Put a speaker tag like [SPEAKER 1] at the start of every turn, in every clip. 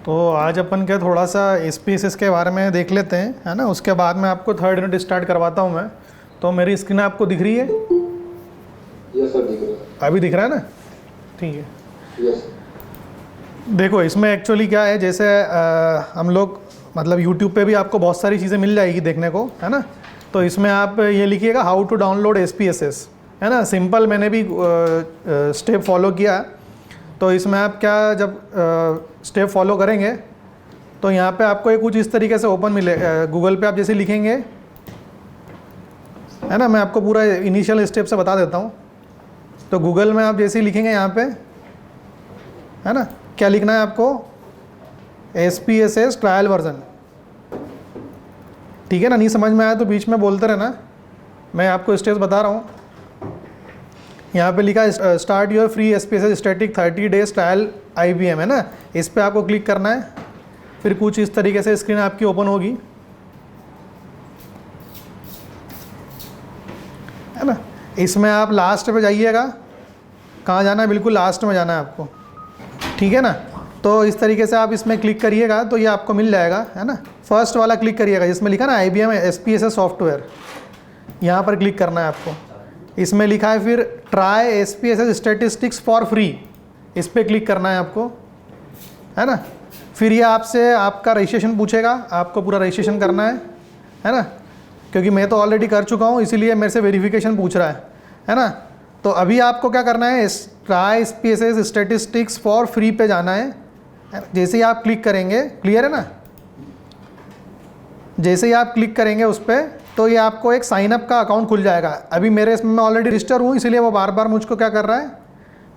[SPEAKER 1] तो आज अपन क्या थोड़ा सा SPSS के बारे में देख लेते हैं, है ना। उसके बाद में आपको थर्ड यूनिट स्टार्ट करवाता हूँ मैं। तो मेरी स्क्रीन आपको दिख रही है?
[SPEAKER 2] यस सर, दिख रहा है।
[SPEAKER 1] अभी दिख रहा है ना? ठीक है।
[SPEAKER 2] यस।
[SPEAKER 1] देखो इसमें एक्चुअली क्या है, जैसे हम लोग मतलब यूट्यूब पे भी आपको बहुत सारी चीज़ें मिल जाएगी देखने को, है ना। तो इसमें आप ये लिखिएगा हाउ टू डाउनलोड SPSS, है ना। सिंपल मैंने भी स्टेप फॉलो किया। तो इसमें आप क्या जब स्टेप फॉलो करेंगे तो यहाँ पे आपको ये कुछ इस तरीके से ओपन मिले। गूगल पे आप जैसे लिखेंगे, है ना, मैं आपको पूरा इनिशियल स्टेप से बता देता हूँ। तो गूगल में आप जैसे ही लिखेंगे यहाँ पे, है ना, क्या लिखना है आपको? SPSS trial version. ठीक है ना। नहीं समझ में आया तो बीच में बोलते रहना, मैं आपको स्टेप्स बता रहा हूँ। यहाँ पे लिखा है start your free SPSS static 30 days trial IBM, है ना। इस पर आपको क्लिक करना है। फिर कुछ इस तरीके से स्क्रीन आपकी ओपन होगी, है ना। इसमें आप लास्ट पे जाइएगा। कहाँ जाना है? बिल्कुल लास्ट में जाना है आपको, ठीक है ना। तो इस तरीके से आप इसमें क्लिक करिएगा तो ये आपको मिल जाएगा, है ना। फर्स्ट वाला क्लिक करिएगा जिसमें लिखा ना IBM SPSS सॉफ्टवेयर, यहाँ पर क्लिक करना है आपको। इसमें लिखा है फिर try SPSS statistics for free, इस पर क्लिक करना है आपको, है ना। फिर ये आपसे आपका रजिस्ट्रेशन पूछेगा, आपको पूरा रजिस्ट्रेशन करना है ना। क्योंकि मैं तो ऑलरेडी कर चुका हूँ इसीलिए मेरे से वेरिफिकेशन पूछ रहा है ना। तो अभी आपको क्या करना है, try SPSS statistics for free पे जाना है। जैसे ही आप क्लिक करेंगे, क्लियर है ना, जैसे ही आप क्लिक करेंगे उस पर तो ये आपको एक साइन अप का अकाउंट खुल जाएगा। अभी मेरे इसमें मैं ऑलरेडी रजिस्टर हूँ इसीलिए वो बार बार मुझको क्या कर रहा है,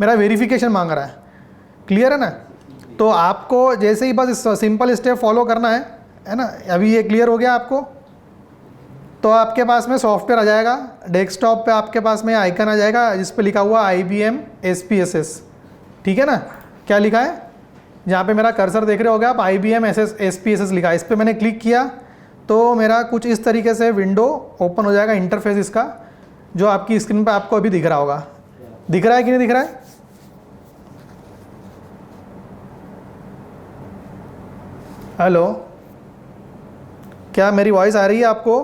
[SPEAKER 1] मेरा वेरिफिकेशन मांग रहा है। क्लियर है ना। तो आपको जैसे ही बस सिंपल स्टेप फॉलो करना है ना। अभी ये क्लियर हो गया आपको। तो आपके पास में सॉफ्टवेयर आ जाएगा, डेस्कटॉप पे आपके पास में आइकन आ जाएगा जिस पे लिखा हुआ IBM SPSS, ठीक है ना। क्या लिखा है? जहाँ पे मेरा कर्सर देख रहे होगे आप, IBM SPSS लिखा है। इस पर मैंने क्लिक किया तो मेरा कुछ इस तरीके से विंडो ओपन हो जाएगा, इंटरफेस इसका, जो आपकी स्क्रीन पे आपको अभी दिख रहा होगा। दिख रहा है कि नहीं दिख रहा है? हेलो, क्या मेरी वॉइस आ रही है आपको?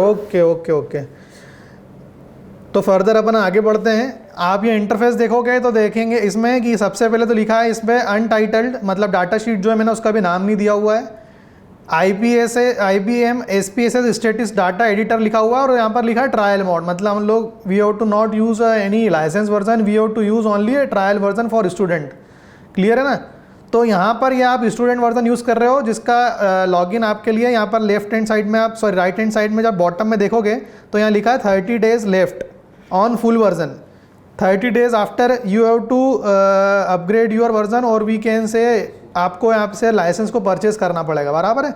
[SPEAKER 1] Okay okay okay. तो फर्दर अपन आगे बढ़ते हैं। आप ये इंटरफेस देखोगे तो देखेंगे इसमें कि सबसे पहले तो लिखा है इसमें अनटाइटल्ड, मतलब डाटा शीट जो है मैंने उसका भी नाम नहीं दिया हुआ है। IBM SPSS stasis data editor लिखा हुआ है और यहाँ पर लिखा है ट्रायल मोड, मतलब हम लोग we have to not use any license version, we have to use only a trial version for student. Clear है ना। तो यहाँ पर ये आप स्टूडेंट वर्जन यूज़ कर रहे हो जिसका लॉगिन आपके लिए यहाँ पर लेफ्ट हैंड साइड में आप राइट हैंड साइड में जब बॉटम में देखोगे तो यहाँ लिखा है 30 days left on full version, 30 days after you have to upgrade your version, और वी कैन से आपको यहाँ से लाइसेंस को परचेज करना पड़ेगा, बराबर है।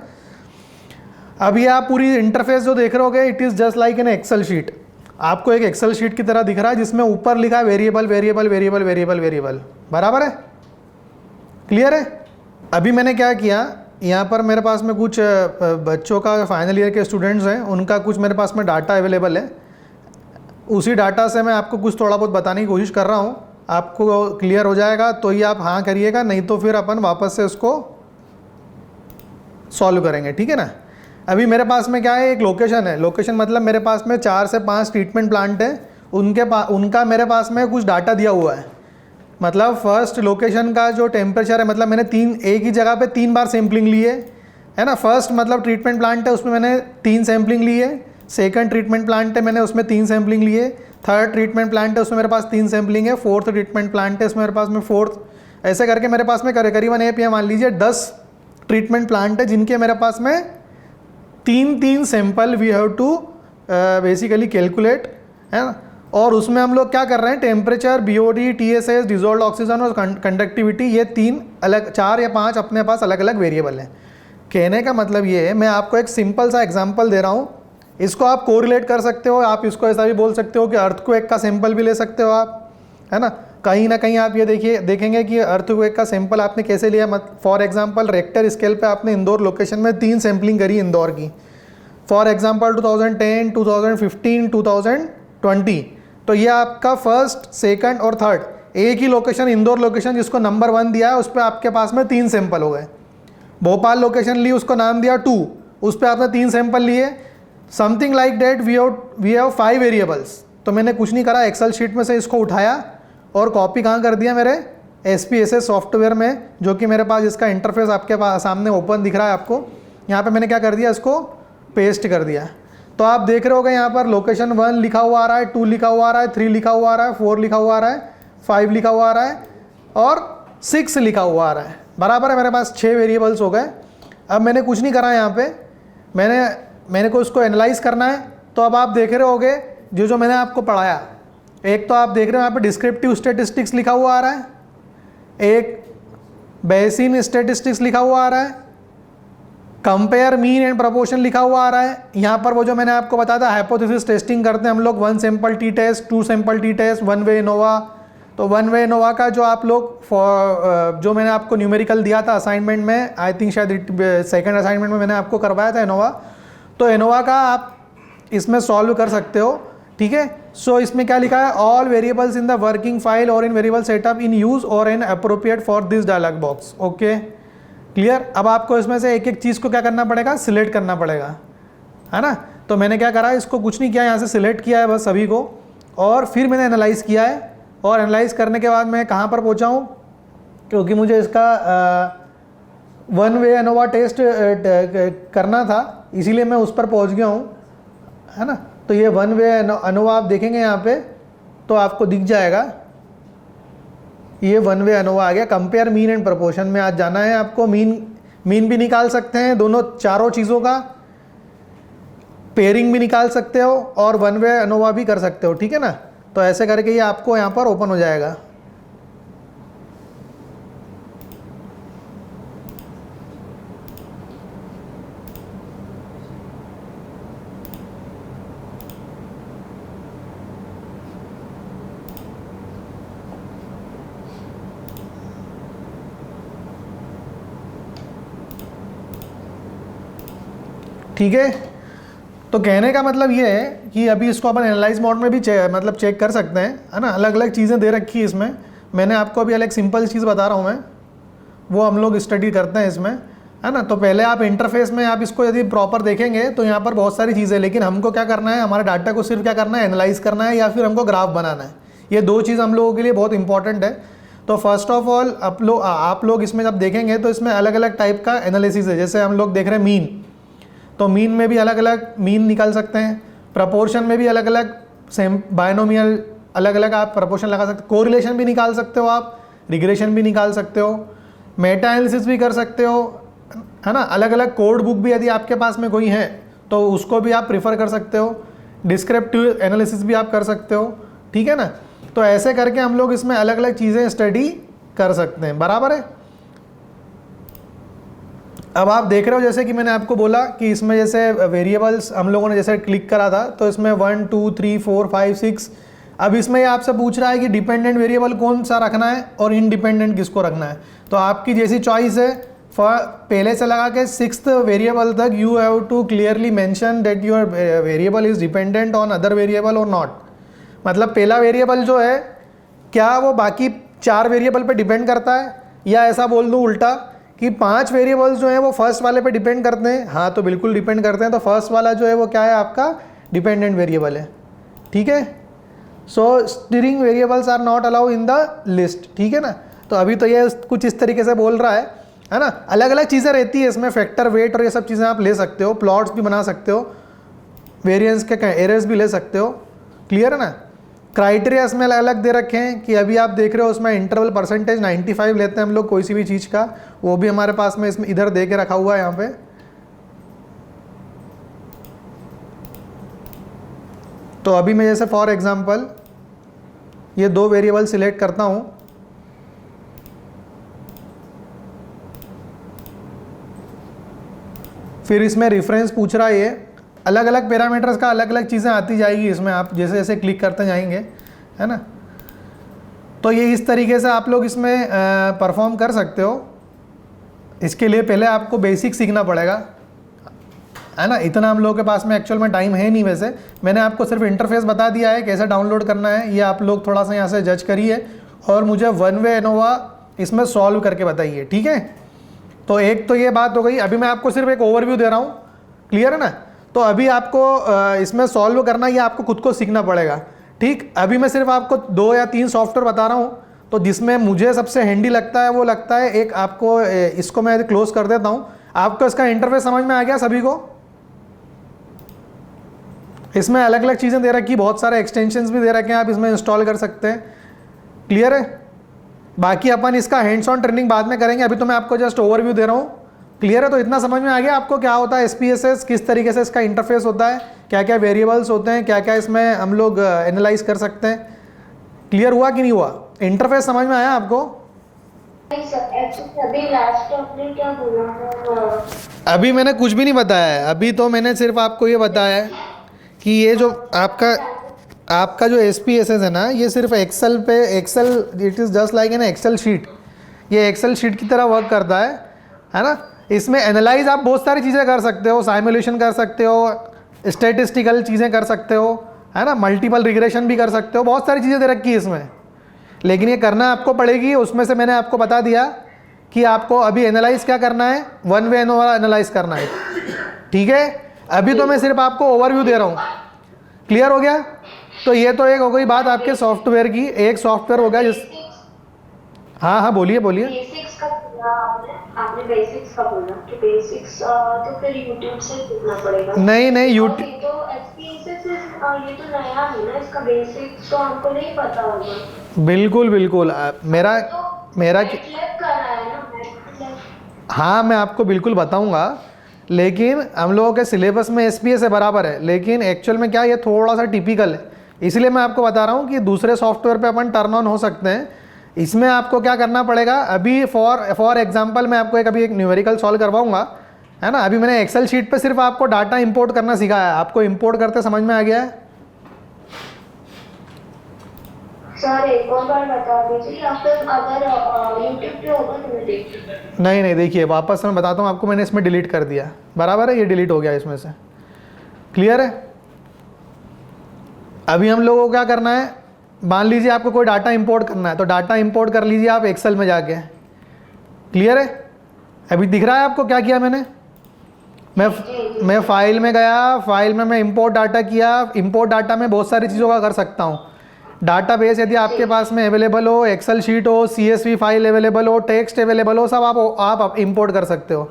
[SPEAKER 1] अब ये आप पूरी इंटरफेस जो देख रहे होगे it is just like an excel sheet. आपको एक एक्सेल शीट की तरह दिख रहा है जिसमें ऊपर लिखा है variable variable variable variable variable, बराबर है। क्लियर है। अभी मैंने क्या किया, यहाँ पर मेरे पास में कुछ बच्चों का फाइनल ईयर के स्टूडेंट्स हैं, उनका कुछ मेरे पास में डाटा अवेलेबल है। उसी डाटा से मैं आपको कुछ थोड़ा बहुत बताने की कोशिश कर रहा हूँ। आपको क्लियर हो जाएगा तो ये आप हाँ करिएगा, नहीं तो फिर अपन वापस से उसको सॉल्व करेंगे, ठीक है ना। अभी मेरे पास में क्या है, एक लोकेशन है। लोकेशन मतलब मेरे पास में 4 से 5 ट्रीटमेंट प्लांट है, उनका मेरे पास में कुछ डाटा दिया हुआ है। मतलब फर्स्ट लोकेशन का जो टेम्परेचर है, मतलब मैंने एक ही जगह पे 3 बार सैम्पलिंग ली है ना। फर्स्ट मतलब ट्रीटमेंट प्लांट है उसमें मैंने 3 सैम्पलिंग ली है। सेकंड ट्रीटमेंट प्लांट है मैंने उसमें 3 सैम्पलिंग लिए। थर्ड ट्रीटमेंट प्लांट है उसमें मेरे पास 3 सैम्पलिंग है। फोर्थ ट्रीटमेंट प्लांट है उसमें मेरे पास में 4th, ऐसे करके मेरे पास में करीबन ये मान लीजिए 10 ट्रीटमेंट प्लांट है जिनके मेरे पास में 3 sample we have to basically calculate, है ना। और उसमें हम लोग क्या कर रहे हैं, temperature, BOD, TSS, dissolve oxygen और कंडक्टिविटी, ये 3 अलग 4 या 5 अपने पास अलग अलग वेरिएबल हैं। कहने का मतलब ये है, मैं आपको एक सिंपल सा एग्जांपल दे रहा हूँ, इसको आप कोरिलेट कर सकते हो। आप इसको ऐसा भी बोल सकते हो कि अर्थक्वेक का सैंपल भी ले सकते हो आप, है ना। कहीं ना कहीं आप ये देखेंगे कि अर्थक्वेक का सैंपल आपने कैसे लिया। फॉर एग्जांपल रेक्टर स्केल पे आपने इंदौर लोकेशन में 3 सैम्पलिंग करी इंदौर की, फॉर एग्जांपल 2010, 2015, 2020। तो ये आपका फर्स्ट, सेकंड और थर्ड एक ही लोकेशन इंदौर लोकेशन जिसको नंबर 1 दिया है उस पर आपके पास में 3 सैंपल हो गए। भोपाल लोकेशन ली, उसको नाम दिया 2, उस पर आपने 3 सैंपल लिए। Something like that we have 5 variables. तो मैंने कुछ नहीं करा, एक्सेल शीट में से इसको उठाया और कॉपी कहाँ कर दिया मेरे SPSS सॉफ्टवेयर में, जो कि मेरे पास इसका इंटरफेस आपके पास सामने ओपन दिख रहा है आपको। यहाँ पे मैंने क्या कर दिया, इसको पेस्ट कर दिया। तो आप देख रहे होगे यहाँ पर लोकेशन 1 लिखा हुआ आ रहा है, 2 लिखा हुआ आ रहा है, 3 लिखा हुआ आ रहा है, 4 लिखा हुआ आ रहा है, 5 लिखा हुआ आ रहा है और 6 लिखा हुआ आ रहा है। बराबर है, मेरे पास 6 वेरिएबल्स हो गए। अब मैंने कुछ नहीं करा यहाँ पे, मैंने को इसको एनालाइज करना है। तो अब आप देख रहे होगे जो मैंने आपको पढ़ाया, एक तो आप देख रहे हो यहाँ पे डिस्क्रिप्टिव स्टेटिस्टिक्स लिखा हुआ आ रहा है, एक बेसिन स्टेटिस्टिक्स लिखा हुआ आ रहा है, कंपेयर मीन एंड प्रोपोर्शन लिखा हुआ आ रहा है। यहाँ पर वो जो मैंने आपको बताया था हाइपोथेसिस टेस्टिंग करते हैं हम लोग, 1 sample t test, 2 sample t test, 1 way ANOVA. तो 1 वे एनोवा का जो आप लोग जो मैंने आपको न्यूमेरिकल दिया था असाइनमेंट में, आई थिंक शायद सेकंड असाइनमेंट में मैंने आपको करवाया था एनोवा। तो एनोवा का आप इसमें सॉल्व कर सकते हो, ठीक है। सो इसमें क्या लिखा है, all variables in the working file और in variable setup in use और in appropriate for this dialog box. Okay clear. अब आपको इसमें से एक एक चीज़ को क्या करना पड़ेगा, सिलेक्ट करना पड़ेगा, है ना। तो मैंने क्या करा, इसको कुछ नहीं किया, यहाँ से सिलेक्ट किया है बस सभी को, और फिर मैंने एनालाइज किया है। और एनालाइज करने के बाद मैं कहाँ पर पहुँचा हूँ, क्योंकि मुझे इसका 1 वे एनोवा टेस्ट करना था, इसीलिए मैं उस पर पहुँच गया हूँ, है ना। तो ये 1 वे एनोवा आप देखेंगे यहाँ पे तो आपको दिख जाएगा, ये 1 वे एनोवा आ गया। कंपेयर मीन एंड प्रोपोर्शन में आज जाना है आपको। मीन भी निकाल सकते हैं दोनों चारों चीज़ों का, पेयरिंग भी निकाल सकते हो और 1 वे एनोवा भी कर सकते हो, ठीक है ना। तो ऐसे करके ये आपको यहाँ पर ओपन हो जाएगा। ठीक है, तो कहने का मतलब ये है कि अभी इसको अपन एनालाइज मोड में भी चेक कर सकते हैं, है ना। अलग अलग चीज़ें दे रखी है इसमें, मैंने आपको अभी अलग सिंपल चीज़ बता रहा हूँ मैं, वो हम लोग स्टडी करते हैं इसमें, है ना। तो पहले आप इंटरफेस में आप इसको यदि प्रॉपर देखेंगे तो यहाँ पर बहुत सारी चीज़ें, लेकिन हमको क्या करना है, हमारे डाटा को सिर्फ क्या करना है, एनालाइज करना है या फिर हमको ग्राफ बनाना है। ये 2 चीज़ हम लोगों के लिए बहुत इंपॉर्टेंट है। तो फर्स्ट ऑफ ऑल आप लोग इसमें जब देखेंगे तो इसमें अलग अलग टाइप का एनालिसिस है। जैसे हम लोग देख रहे हैं मीन, तो मीन में भी अलग अलग मीन निकाल सकते हैं, प्रपोर्शन में भी अलग अलग सेम बायनोमियल अलग अलग आप प्रपोर्शन लगा सकते हो, कोरिलेशन भी निकाल सकते हो आप, रिग्रेशन भी निकाल सकते हो, मेटा एनालिसिस भी कर सकते हो, है ना। अलग अलग कोड बुक भी यदि आपके पास में कोई है तो उसको भी आप प्रीफर कर सकते हो, डिस्क्रिप्टिव एनालिसिस भी आप कर सकते हो, ठीक है ना। तो ऐसे करके हम लोग इसमें अलग अलग चीज़ें स्टडी कर सकते हैं, बराबर है। अब आप देख रहे हो जैसे कि मैंने आपको बोला कि इसमें जैसे वेरिएबल्स हम लोगों ने जैसे क्लिक करा था, तो इसमें 1 2 3 4 5 6। अब इसमें ये आपसे पूछ रहा है कि डिपेंडेंट वेरिएबल कौन सा रखना है और इंडिपेंडेंट किसको रखना है। तो आपकी जैसी चॉइस है, पहले से लगा के 6th वेरिएबल तक you have to clearly mention that your variable is dependent on other variable और नॉट। मतलब पहला वेरिएबल जो है क्या वो बाकी 4 वेरिएबल पे डिपेंड करता है, या ऐसा बोल दूँ उल्टा कि 5 वेरिएबल्स जो हैं वो फर्स्ट वाले पे डिपेंड करते हैं। हाँ, तो बिल्कुल डिपेंड करते हैं। तो फर्स्ट वाला जो है वो क्या है, आपका डिपेंडेंट वेरिएबल है, ठीक है। So string variables are not allow in the list, ठीक है ना। तो अभी तो ये कुछ इस तरीके से बोल रहा है ना। अलग अलग चीज़ें रहती है इसमें, फैक्टर, वेट और ये सब चीज़ें आप ले सकते हो, प्लॉट्स भी बना सकते हो, वेरिएंस के एरर्स भी ले सकते हो, क्लियर है ना। क्राइटेरिया इसमें अलग अलग दे रखे हैं कि अभी आप देख रहे हो उसमें इंटरवल परसेंटेज 95 लेते हैं हम लोग कोई सी भी चीज़ का, वो भी हमारे पास में इसमें इधर दे के रखा हुआ है यहाँ पे। तो अभी मैं जैसे फॉर एग्जांपल ये 2 वेरिएबल सिलेक्ट करता हूँ, फिर इसमें रेफरेंस पूछ रहा है, ये अलग अलग पैरामीटर्स का अलग अलग चीज़ें आती जाएगी इसमें, आप जैसे जैसे क्लिक करते जाएंगे, है ना। तो ये इस तरीके से आप लोग इसमें परफॉर्म कर सकते हो। इसके लिए पहले आपको बेसिक सीखना पड़ेगा, है ना। इतना हम लोगों के पास में एक्चुअल में टाइम है नहीं। वैसे मैंने आपको सिर्फ इंटरफेस बता दिया है कैसे डाउनलोड करना है, ये आप लोग थोड़ा सा यहाँ से जज करिए और मुझे वन वे एनोवा इसमें सॉल्व करके बताइए, ठीक है। तो एक तो ये बात हो गई। अभी मैं आपको सिर्फ एक ओवरव्यू दे रहा हूँ, क्लियर है ना। तो अभी आपको इसमें सॉल्व करना, ये आपको खुद को सीखना पड़ेगा, ठीक। अभी मैं सिर्फ आपको 2 या 3 सॉफ्टवेयर बता रहा हूँ। तो जिसमें मुझे सबसे हैंडी लगता है वो लगता है एक, आपको इसको मैं क्लोज कर देता हूँ। आपको इसका इंटरफेस समझ में आ गया सभी को? इसमें अलग अलग चीज़ें दे रखी, बहुत सारे एक्सटेंशंस भी दे रखे हैं, आप इसमें इंस्टॉल कर सकते हैं, क्लियर है। बाकी अपन इसका हैंड्स ऑन ट्रेनिंग बाद में करेंगे, अभी तो मैं आपको जस्ट ओवरव्यू दे रहा हूँ, क्लियर है। तो इतना समझ में आ गया आपको क्या होता है SPSS, किस तरीके से इसका इंटरफेस होता है, क्या क्या वेरिएबल्स होते हैं, क्या क्या इसमें हम लोग एनालाइज कर सकते हैं। क्लियर हुआ कि नहीं हुआ? इंटरफेस समझ में आया आपको?
[SPEAKER 3] अभी लास्ट आपने क्या बोला था?
[SPEAKER 1] अभी मैंने कुछ भी नहीं बताया है, अभी तो मैंने सिर्फ आपको ये बताया है कि ये जो आपका जो SPSS है ना, ये सिर्फ excel it is just like an excel sheet. ये एक्सेल शीट की तरह वर्क करता है ना। इसमें एनालाइज आप बहुत सारी चीज़ें कर सकते हो, साइमुलेशन कर सकते हो, स्टैटिस्टिकल चीज़ें कर सकते हो, है ना, मल्टीपल रिग्रेशन भी कर सकते हो, बहुत सारी चीज़ें दे रखी है इसमें। लेकिन ये करना आपको पड़ेगी, उसमें से मैंने आपको बता दिया कि आपको अभी एनालाइज क्या करना है, वन वे एनोवा एनालाइज करना है, ठीक है। अभी तो मैं सिर्फ आपको ओवरव्यू दे रहा हूँ, क्लियर हो गया। तो ये तो एक हो गई बात आपके सॉफ्टवेयर की, एक सॉफ्टवेयर हो गया जिस, हाँ बोलिए।
[SPEAKER 3] बेसिक्स का बोला आपने बेसिक्स का बोला कि बेसिक्स तो फिर YouTube से सीखना पड़ेगा।
[SPEAKER 1] नहीं यूट्यूब
[SPEAKER 3] तो SPSS ये तो नया है ना, इसका बेसिक्स तो हमको नहीं पता होगा।
[SPEAKER 1] बिल्कुल मेरा
[SPEAKER 3] MATLAB कर रहा है ना, MATLAब।
[SPEAKER 1] हाँ, मैं आपको बिल्कुल बताऊंगा, लेकिन हम लोगों के सिलेबस में SPSS है बराबर है, लेकिन एक्चुअल में क्या ये थोड़ा सा टिपिकल है, इसलिए मैं आपको बता रहा हूँ कि दूसरे सॉफ्टवेयर पे अपन टर्न ऑन हो सकते हैं। इसमें आपको क्या करना पड़ेगा, अभी फॉर एग्जांपल मैं आपको एक न्यूमेरिकल सॉल्व करवाऊंगा, है ना। अभी मैंने एक्सेल शीट पे सिर्फ आपको डाटा इंपोर्ट करना सिखाया है, आपको इंपोर्ट करते समझ में आ गया है?
[SPEAKER 3] सर एक और बार बता दीजिए, या फिर अगर YouTube पे होगा तो मैं देख।
[SPEAKER 1] नहीं देखिए, वापस मैं बताता हूँ आपको, मैंने इसमें डिलीट कर दिया, बराबर है, ये डिलीट हो गया इसमें से, क्लियर है। अभी हम लोगों को क्या करना है, मान लीजिए आपको कोई डाटा इंपोर्ट करना है, तो डाटा इंपोर्ट कर लीजिए आप एक्सेल में जाके, क्लियर है। अभी दिख रहा है आपको क्या किया मैंने? मैं फाइल में गया, फाइल में मैं इंपोर्ट डाटा किया। इंपोर्ट डाटा में बहुत सारी चीज़ों का कर सकता हूँ। डाटाबेस यदि आपके पास में अवेलेबल हो, एक्सेल शीट हो, CSV फाइल अवेलेबल हो, टेक्स्ट अवेलेबल हो, सब आप इंपोर्ट कर सकते हो।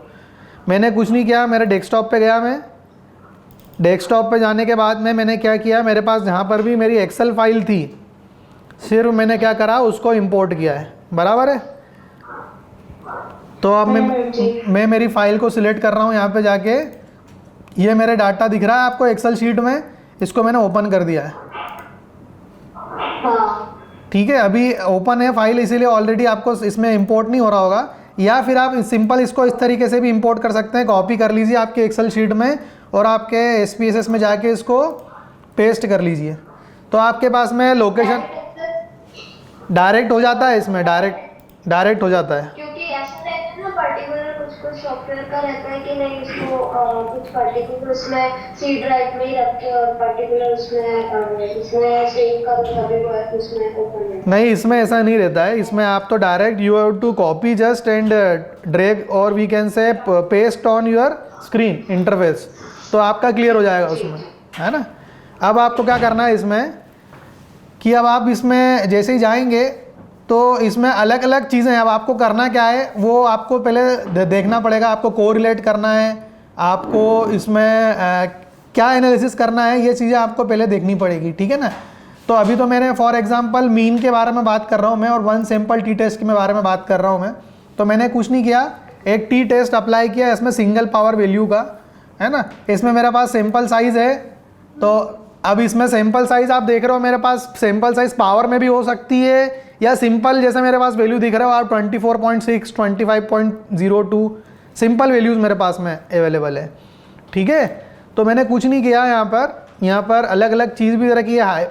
[SPEAKER 1] मैंने कुछ नहीं किया, मेरे डेस्कटॉप पे गया, मैं डेस्कटॉप पे जाने के बाद में मैंने क्या किया, मेरे पास जहाँ पर भी मेरी एक्सेल फाइल थी, सिर्फ मैंने क्या करा, उसको इंपोर्ट किया है, बराबर है। तो अब मैं मेरी फाइल को सिलेक्ट कर रहा हूँ यहाँ पे जाके, ये मेरे डाटा दिख रहा है आपको एक्सेल शीट में, इसको मैंने ओपन कर दिया है, ठीक है। अभी ओपन है फाइल, इसीलिए ऑलरेडी आपको इसमें इंपोर्ट नहीं हो रहा होगा। या फिर आप सिंपल इसको इस तरीके से भी इंपोर्ट कर सकते हैं, कॉपी कर लीजिए आपके एक्सेल शीट में और आपके SPSS में जाके इसको पेस्ट कर लीजिए, तो आपके पास में लोकेशन डायरेक्ट हो जाता है, इसमें डायरेक्ट हो जाता है।
[SPEAKER 3] क्योंकि ऐसा रहता है ना, पर्टिकुलर कुछ सॉफ्टवेयर का रहता है कि नहीं, इसको कुछ पर्टिकुलर उसमें C ड्राइव में ही रख के और पर्टिकुलर उसमें सेव करो तभी वो उसमें ओपन
[SPEAKER 1] नहीं, इसमें ऐसा नहीं रहता है। इसमें आप तो direct you have to copy just and drag और we can say paste on your screen interface, तो आपका क्लियर हो जाएगा उसमें, है ना। अब आपको क्या करना है इसमें कि अब आप इसमें जैसे ही जाएंगे तो इसमें अलग अलग चीज़ें हैं। अब आपको करना क्या है वो आपको पहले देखना पड़ेगा, आपको कोरिलेट करना है, आपको इसमें क्या एनालिसिस करना है, ये चीज़ें आपको पहले देखनी पड़ेगी, ठीक है ना। तो अभी तो मैंने फॉर एग्जांपल मीन के बारे में बात कर रहा हूँ मैं, और वन सैंपल टी टेस्ट के बारे में बात कर रहा हूँ मैं। तो मैंने कुछ नहीं किया, एक टी टेस्ट अप्लाई किया इसमें सिंगल पावर वैल्यू का, है ना। इसमें मेरे पास सैंपल साइज़ है, तो अब इसमें सैंपल साइज़ आप देख रहे हो, मेरे पास सैंपल साइज़ पावर में भी हो सकती है या सिंपल जैसे मेरे पास वैल्यू दिख रहा है आप 24.6, 25.02 सिंपल वैल्यूज़ मेरे पास में अवेलेबल है, ठीक है। तो मैंने कुछ नहीं किया, यहाँ पर अलग अलग चीज़ भी रखी है।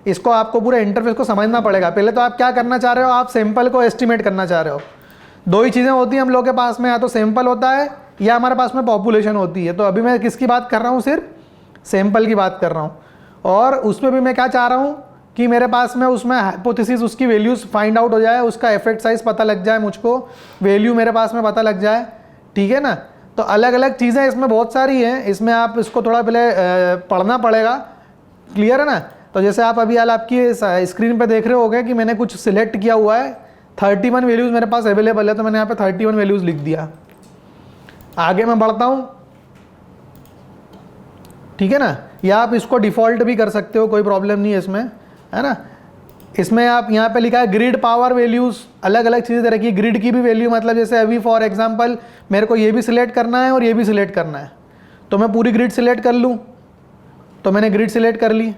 [SPEAKER 1] इसको आपको पूरे इंटरफेस को समझना पड़ेगा। पहले तो आप क्या करना चाह रहे हो, आप सैंपल को एस्टिमेट करना चाह रहे हो। दो ही चीज़ें होती हैं हम लोग के पास में, या तो सैंपल होता है या हमारे पास में पॉपुलेशन होती है। तो अभी मैं किसकी बात कर रहा हूँ, सिर्फ सैंपल की बात कर रहा हूँ। और उसमें भी मैं क्या चाह रहा हूँ कि मेरे पास में उसमें हाइपोथेसिस उसकी वैल्यूज़ फाइंड आउट हो जाए, उसका इफेक्ट साइज पता लग जाए, मुझको वैल्यू मेरे पास में पता लग जाए, ठीक है ना। तो अलग अलग चीज़ें इसमें बहुत सारी हैं, इसमें आप इसको थोड़ा पहले पढ़ना पड़ेगा, क्लियर है ना। तो जैसे आप अभी हाल आपकी स्क्रीन पे देख रहे होगे कि मैंने कुछ सिलेक्ट किया हुआ है, 31 वैल्यूज़ मेरे पास अवेलेबल है, तो मैंने यहाँ पे 31 वैल्यूज़ लिख दिया। आगे मैं बढ़ता हूँ, ठीक है ना। या आप इसको डिफ़ॉल्ट भी कर सकते हो, कोई प्रॉब्लम नहीं है इसमें, है ना। इसमें आप यहाँ पे लिखा है ग्रिड पावर वैल्यूज़, अलग अलग चीज़ें रखी। ग्रिड की भी वैल्यू मतलब जैसे अभी फॉर एग्जांपल मेरे को ये भी सिलेक्ट करना है और ये भी सिलेक्ट करना है, तो मैं पूरी ग्रिड सिलेक्ट कर लूँ, तो मैंने ग्रिड सिलेक्ट कर ली,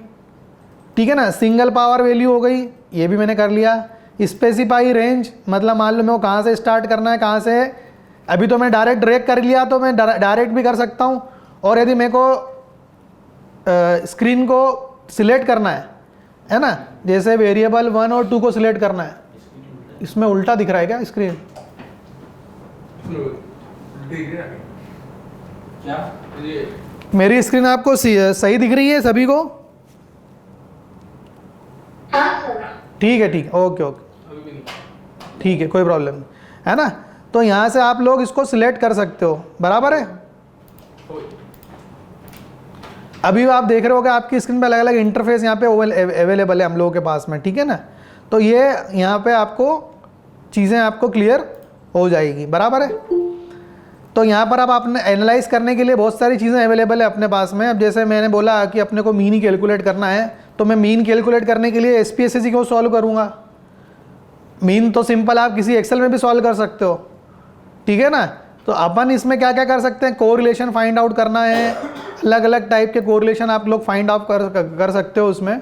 [SPEAKER 1] ठीक है ना। सिंगल पावर वैल्यू हो गई, ये भी मैंने कर लिया। स्पेसिफाई रेंज मतलब मान लो मेरे को कहाँ से स्टार्ट करना है, कहाँ से, अभी तो मैं डायरेक्ट ड्रैग कर लिया, तो मैं डायरेक्ट भी कर सकता हूँ। और यदि मेरे को स्क्रीन को सिलेक्ट करना है ना, जैसे वेरिएबल 1 और 2 को सिलेक्ट करना है, इसमें उल्टा दिख रहा है क्या स्क्रीन?
[SPEAKER 2] क्या ये
[SPEAKER 1] मेरी स्क्रीन आपको सही दिख रही है सभी को?
[SPEAKER 3] हाँ सर।
[SPEAKER 1] ठीक है, ठीक है, ओके ओके,
[SPEAKER 2] अभी भी नहीं
[SPEAKER 1] ठीक है, कोई प्रॉब्लम नहीं, है ना। तो यहाँ से आप लोग इसको सिलेक्ट कर सकते हो, बराबर है। अभी आप देख रहे हो कि आपकी स्क्रीन पे अलग अलग इंटरफेस यहाँ पे अवेलेबल है हम लोगों के पास में, ठीक है ना। तो ये यहाँ पे आपको चीज़ें आपको क्लियर हो जाएगी, बराबर है। तो यहाँ पर अब आपने एनालाइज करने के लिए बहुत सारी चीज़ें अवेलेबल है अपने पास में। अब जैसे मैंने बोला कि अपने को मीन ही कैलकुलेट करना है, तो मैं मीन कैलकुलेट करने के लिए SPSS को सॉल्व करूँगा। मीन तो सिंपल आप किसी एक्सेल में भी सॉल्व कर सकते हो, ठीक है ना। तो अपन इसमें क्या क्या कर सकते हैं, कोरिलेशन फाइंड आउट करना है, अलग अलग टाइप के कोरिलेशन आप लोग फाइंड आउट कर सकते हो उसमें,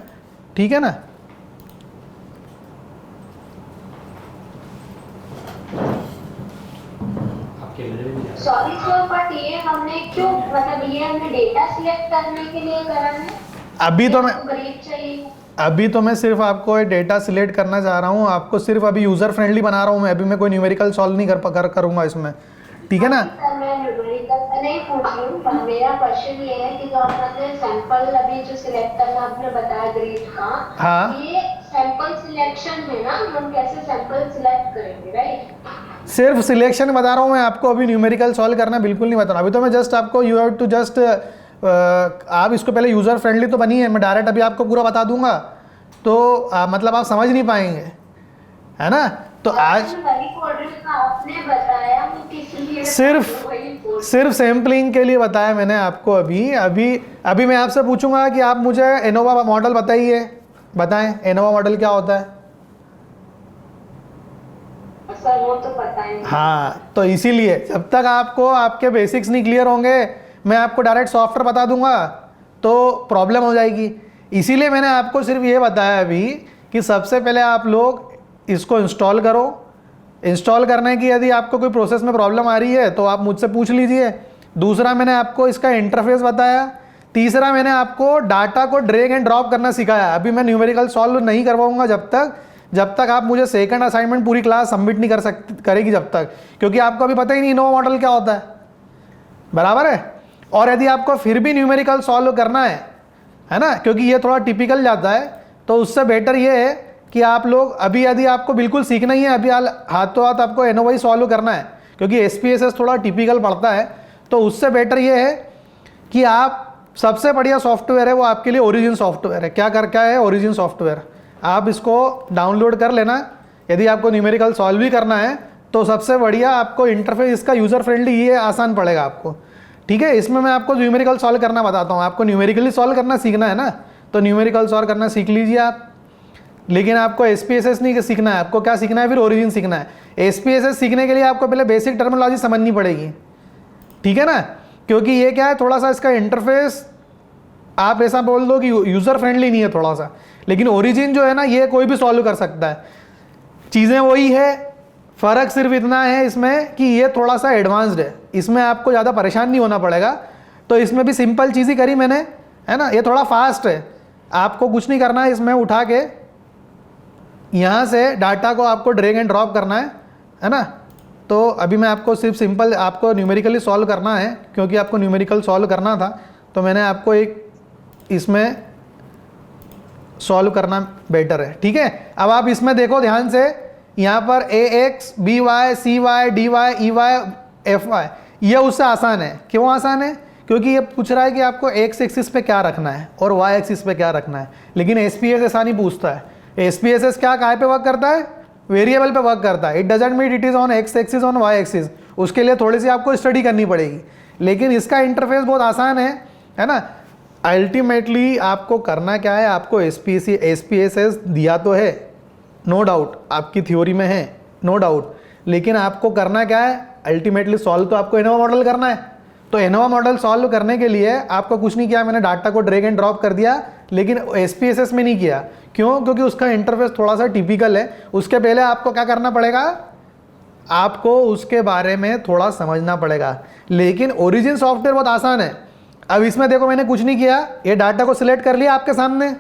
[SPEAKER 1] ठीक है ना।
[SPEAKER 3] सॉरी सर, बट ये हमने क्यों, मतलब ये हमने डेटा सिलेक्ट करने के लिए करा है?
[SPEAKER 1] अभी तो मैं
[SPEAKER 3] ग्रेड चाहिए।
[SPEAKER 1] अभी तो मैं सिर्फ आपको डेटा सिलेक्ट करना चाह रहा हूँ, आपको सिर्फ अभी यूज़र फ्रेंडली बना रहा हूँ मैं। अभी मैं कोई न्यूमेरिकल सॉल्व नहीं करूँगा इसमें, ठीक है ना।
[SPEAKER 3] सर मैं न्यूमेरिकल नहीं पूछ रही हूँ, पर मेरा क्वेश्चन ये है कि जो आपने सैंपल अभी जो सिलेक्ट करना आपने बताया ग्रेड का,
[SPEAKER 1] हाँ।
[SPEAKER 3] ये सैंपल सिलेक्शन है ना, हम कैसे सैंपल सिलेक्ट करेंगे, राइट?
[SPEAKER 1] सिर्फ सिलेक्शन बता रहा हूँ मैं आपको, अभी न्यूमेरिकल सॉल्व करना बिल्कुल नहीं बता रहा। अभी तो मैं जस्ट आपको यू हैव टू जस्ट आप इसको पहले यूज़र फ्रेंडली तो बनी है, मैं डायरेक्ट अभी आपको पूरा बता दूंगा तो मतलब आप समझ नहीं पाएंगे, है ना। तो आज
[SPEAKER 3] आपने बताया,
[SPEAKER 1] सिर्फ सैम्पलिंग के लिए बताया मैंने आपको। अभी मैं आपसे पूछूंगा कि आप मुझे एनोवा मॉडल बताइए, बताएं एनोवा मॉडल क्या होता है।
[SPEAKER 3] सर वो तो पता ही नहीं।
[SPEAKER 1] हाँ, तो इसीलिए जब तक आपको आपके बेसिक्स नहीं क्लियर होंगे, मैं आपको डायरेक्ट सॉफ्टवेयर बता दूंगा तो प्रॉब्लम हो जाएगी। इसीलिए मैंने आपको सिर्फ ये बताया अभी कि सबसे पहले आप लोग इसको इंस्टॉल करो। इंस्टॉल करने की यदि आपको कोई प्रोसेस में प्रॉब्लम आ रही है तो आप मुझसे पूछ लीजिए। दूसरा मैंने आपको इसका इंटरफेस बताया। तीसरा मैंने आपको डाटा को ड्रैग एंड ड्रॉप करना सिखाया। अभी मैं न्यूमेरिकल सॉल्व नहीं करवाऊंगा जब तक आप मुझे सेकंड असाइनमेंट पूरी क्लास सबमिट नहीं करेगी जब तक, क्योंकि आपको अभी पता ही नहीं इनोवा मॉडल क्या होता है, बराबर है। और यदि आपको फिर भी न्यूमेरिकल सॉल्व करना है ना, क्योंकि ये थोड़ा टिपिकल जाता है, तो उससे बेटर ये है कि आप लोग अभी यदि आपको बिल्कुल सीखना ही है, अभी हाथों हाथ आपको एनोवा ही सॉल्व करना है, क्योंकि SPSS थोड़ा टिपिकल पड़ता है, तो उससे बेटर ये है कि आप सबसे बढ़िया सॉफ्टवेयर है वो आपके लिए ओरिजिन सॉफ्टवेयर है। क्या है ओरिजिन सॉफ्टवेयर, आप इसको डाउनलोड कर लेना। यदि आपको न्यूमेरिकल सॉल्व भी करना है तो सबसे बढ़िया आपको इंटरफेस इसका यूज़र फ्रेंडली, ये आसान पड़ेगा आपको, ठीक है। इसमें मैं आपको न्यूमेरिकल सॉल्व करना बताता हूँ। आपको न्यूमेरिकली सॉल्व करना सीखना है ना, तो न्यूमेरिकल सॉल्व करना सीख लीजिए आप। लेकिन आपको SPSS नहीं सीखना है, आपको क्या सीखना है, फिर ओरिजिन सीखना है। SPSS सीखने के लिए आपको पहले बेसिक टर्मिनोलॉजी समझनी पड़ेगी, ठीक है ना, क्योंकि ये क्या है, थोड़ा सा इसका इंटरफेस आप ऐसा बोल दो कि यूज़र फ्रेंडली नहीं है थोड़ा सा। लेकिन ओरिजिन जो है ना, ये कोई भी सॉल्व कर सकता है, चीज़ें वही है, फ़र्क सिर्फ इतना है इसमें कि ये थोड़ा सा एडवांस्ड है, इसमें आपको ज़्यादा परेशान नहीं होना पड़ेगा। तो इसमें भी सिंपल चीज़ ही करी मैंने, है ना। ये थोड़ा फास्ट है, आपको कुछ नहीं करना है, इसमें उठा के यहाँ से डाटा को आपको ड्रैग एंड ड्रॉप करना है ना। तो अभी मैं आपको सिर्फ सिंपल आपको न्यूमेरिकली सॉल्व करना है, क्योंकि आपको न्यूमेरिकल सॉल्व करना था, तो मैंने आपको एक इसमें सॉल्व करना बेटर है। ठीक है, अब आप इसमें देखो ध्यान से, यहाँ पर AX, BY, CY, DY, EY, FY, ये उससे आसान है। क्यों आसान है? क्योंकि ये पूछ रहा है कि आपको X एक्सिस पे क्या रखना है और Y एक्सिस पे क्या रखना है, लेकिन SPSS ऐसा नहीं पूछता है। SPSS क्या काय पे वर्क करता है? वेरिएबल पे वर्क करता है। It doesn't mean it is on X axis on Y axis, उसके लिए थोड़ी सी आपको स्टडी करनी पड़ेगी, लेकिन इसका इंटरफेस बहुत आसान है ना। अल्टीमेटली आपको करना क्या है, आपको SPSS दिया तो है, नो डाउट, आपकी थ्योरी में है, नो डाउट, लेकिन आपको करना क्या है, अल्टीमेटली सॉल्व तो आपको एनोवा मॉडल करना है। तो एनोवा मॉडल सॉल्व करने के लिए आपको कुछ नहीं किया, मैंने डाटा को ड्रैग एंड ड्रॉप कर दिया, लेकिन SPSS में नहीं किया। क्यों? क्योंकि उसका इंटरफेस थोड़ा सा टिपिकल है। उसके पहले आपको क्या करना पड़ेगा, आपको उसके बारे में थोड़ा समझना पड़ेगा। लेकिन ओरिजिन सॉफ्टवेयर बहुत आसान है। अब इसमें देखो मैंने कुछ नहीं किया, ये डाटा को सिलेक्ट कर लिया, आपके सामने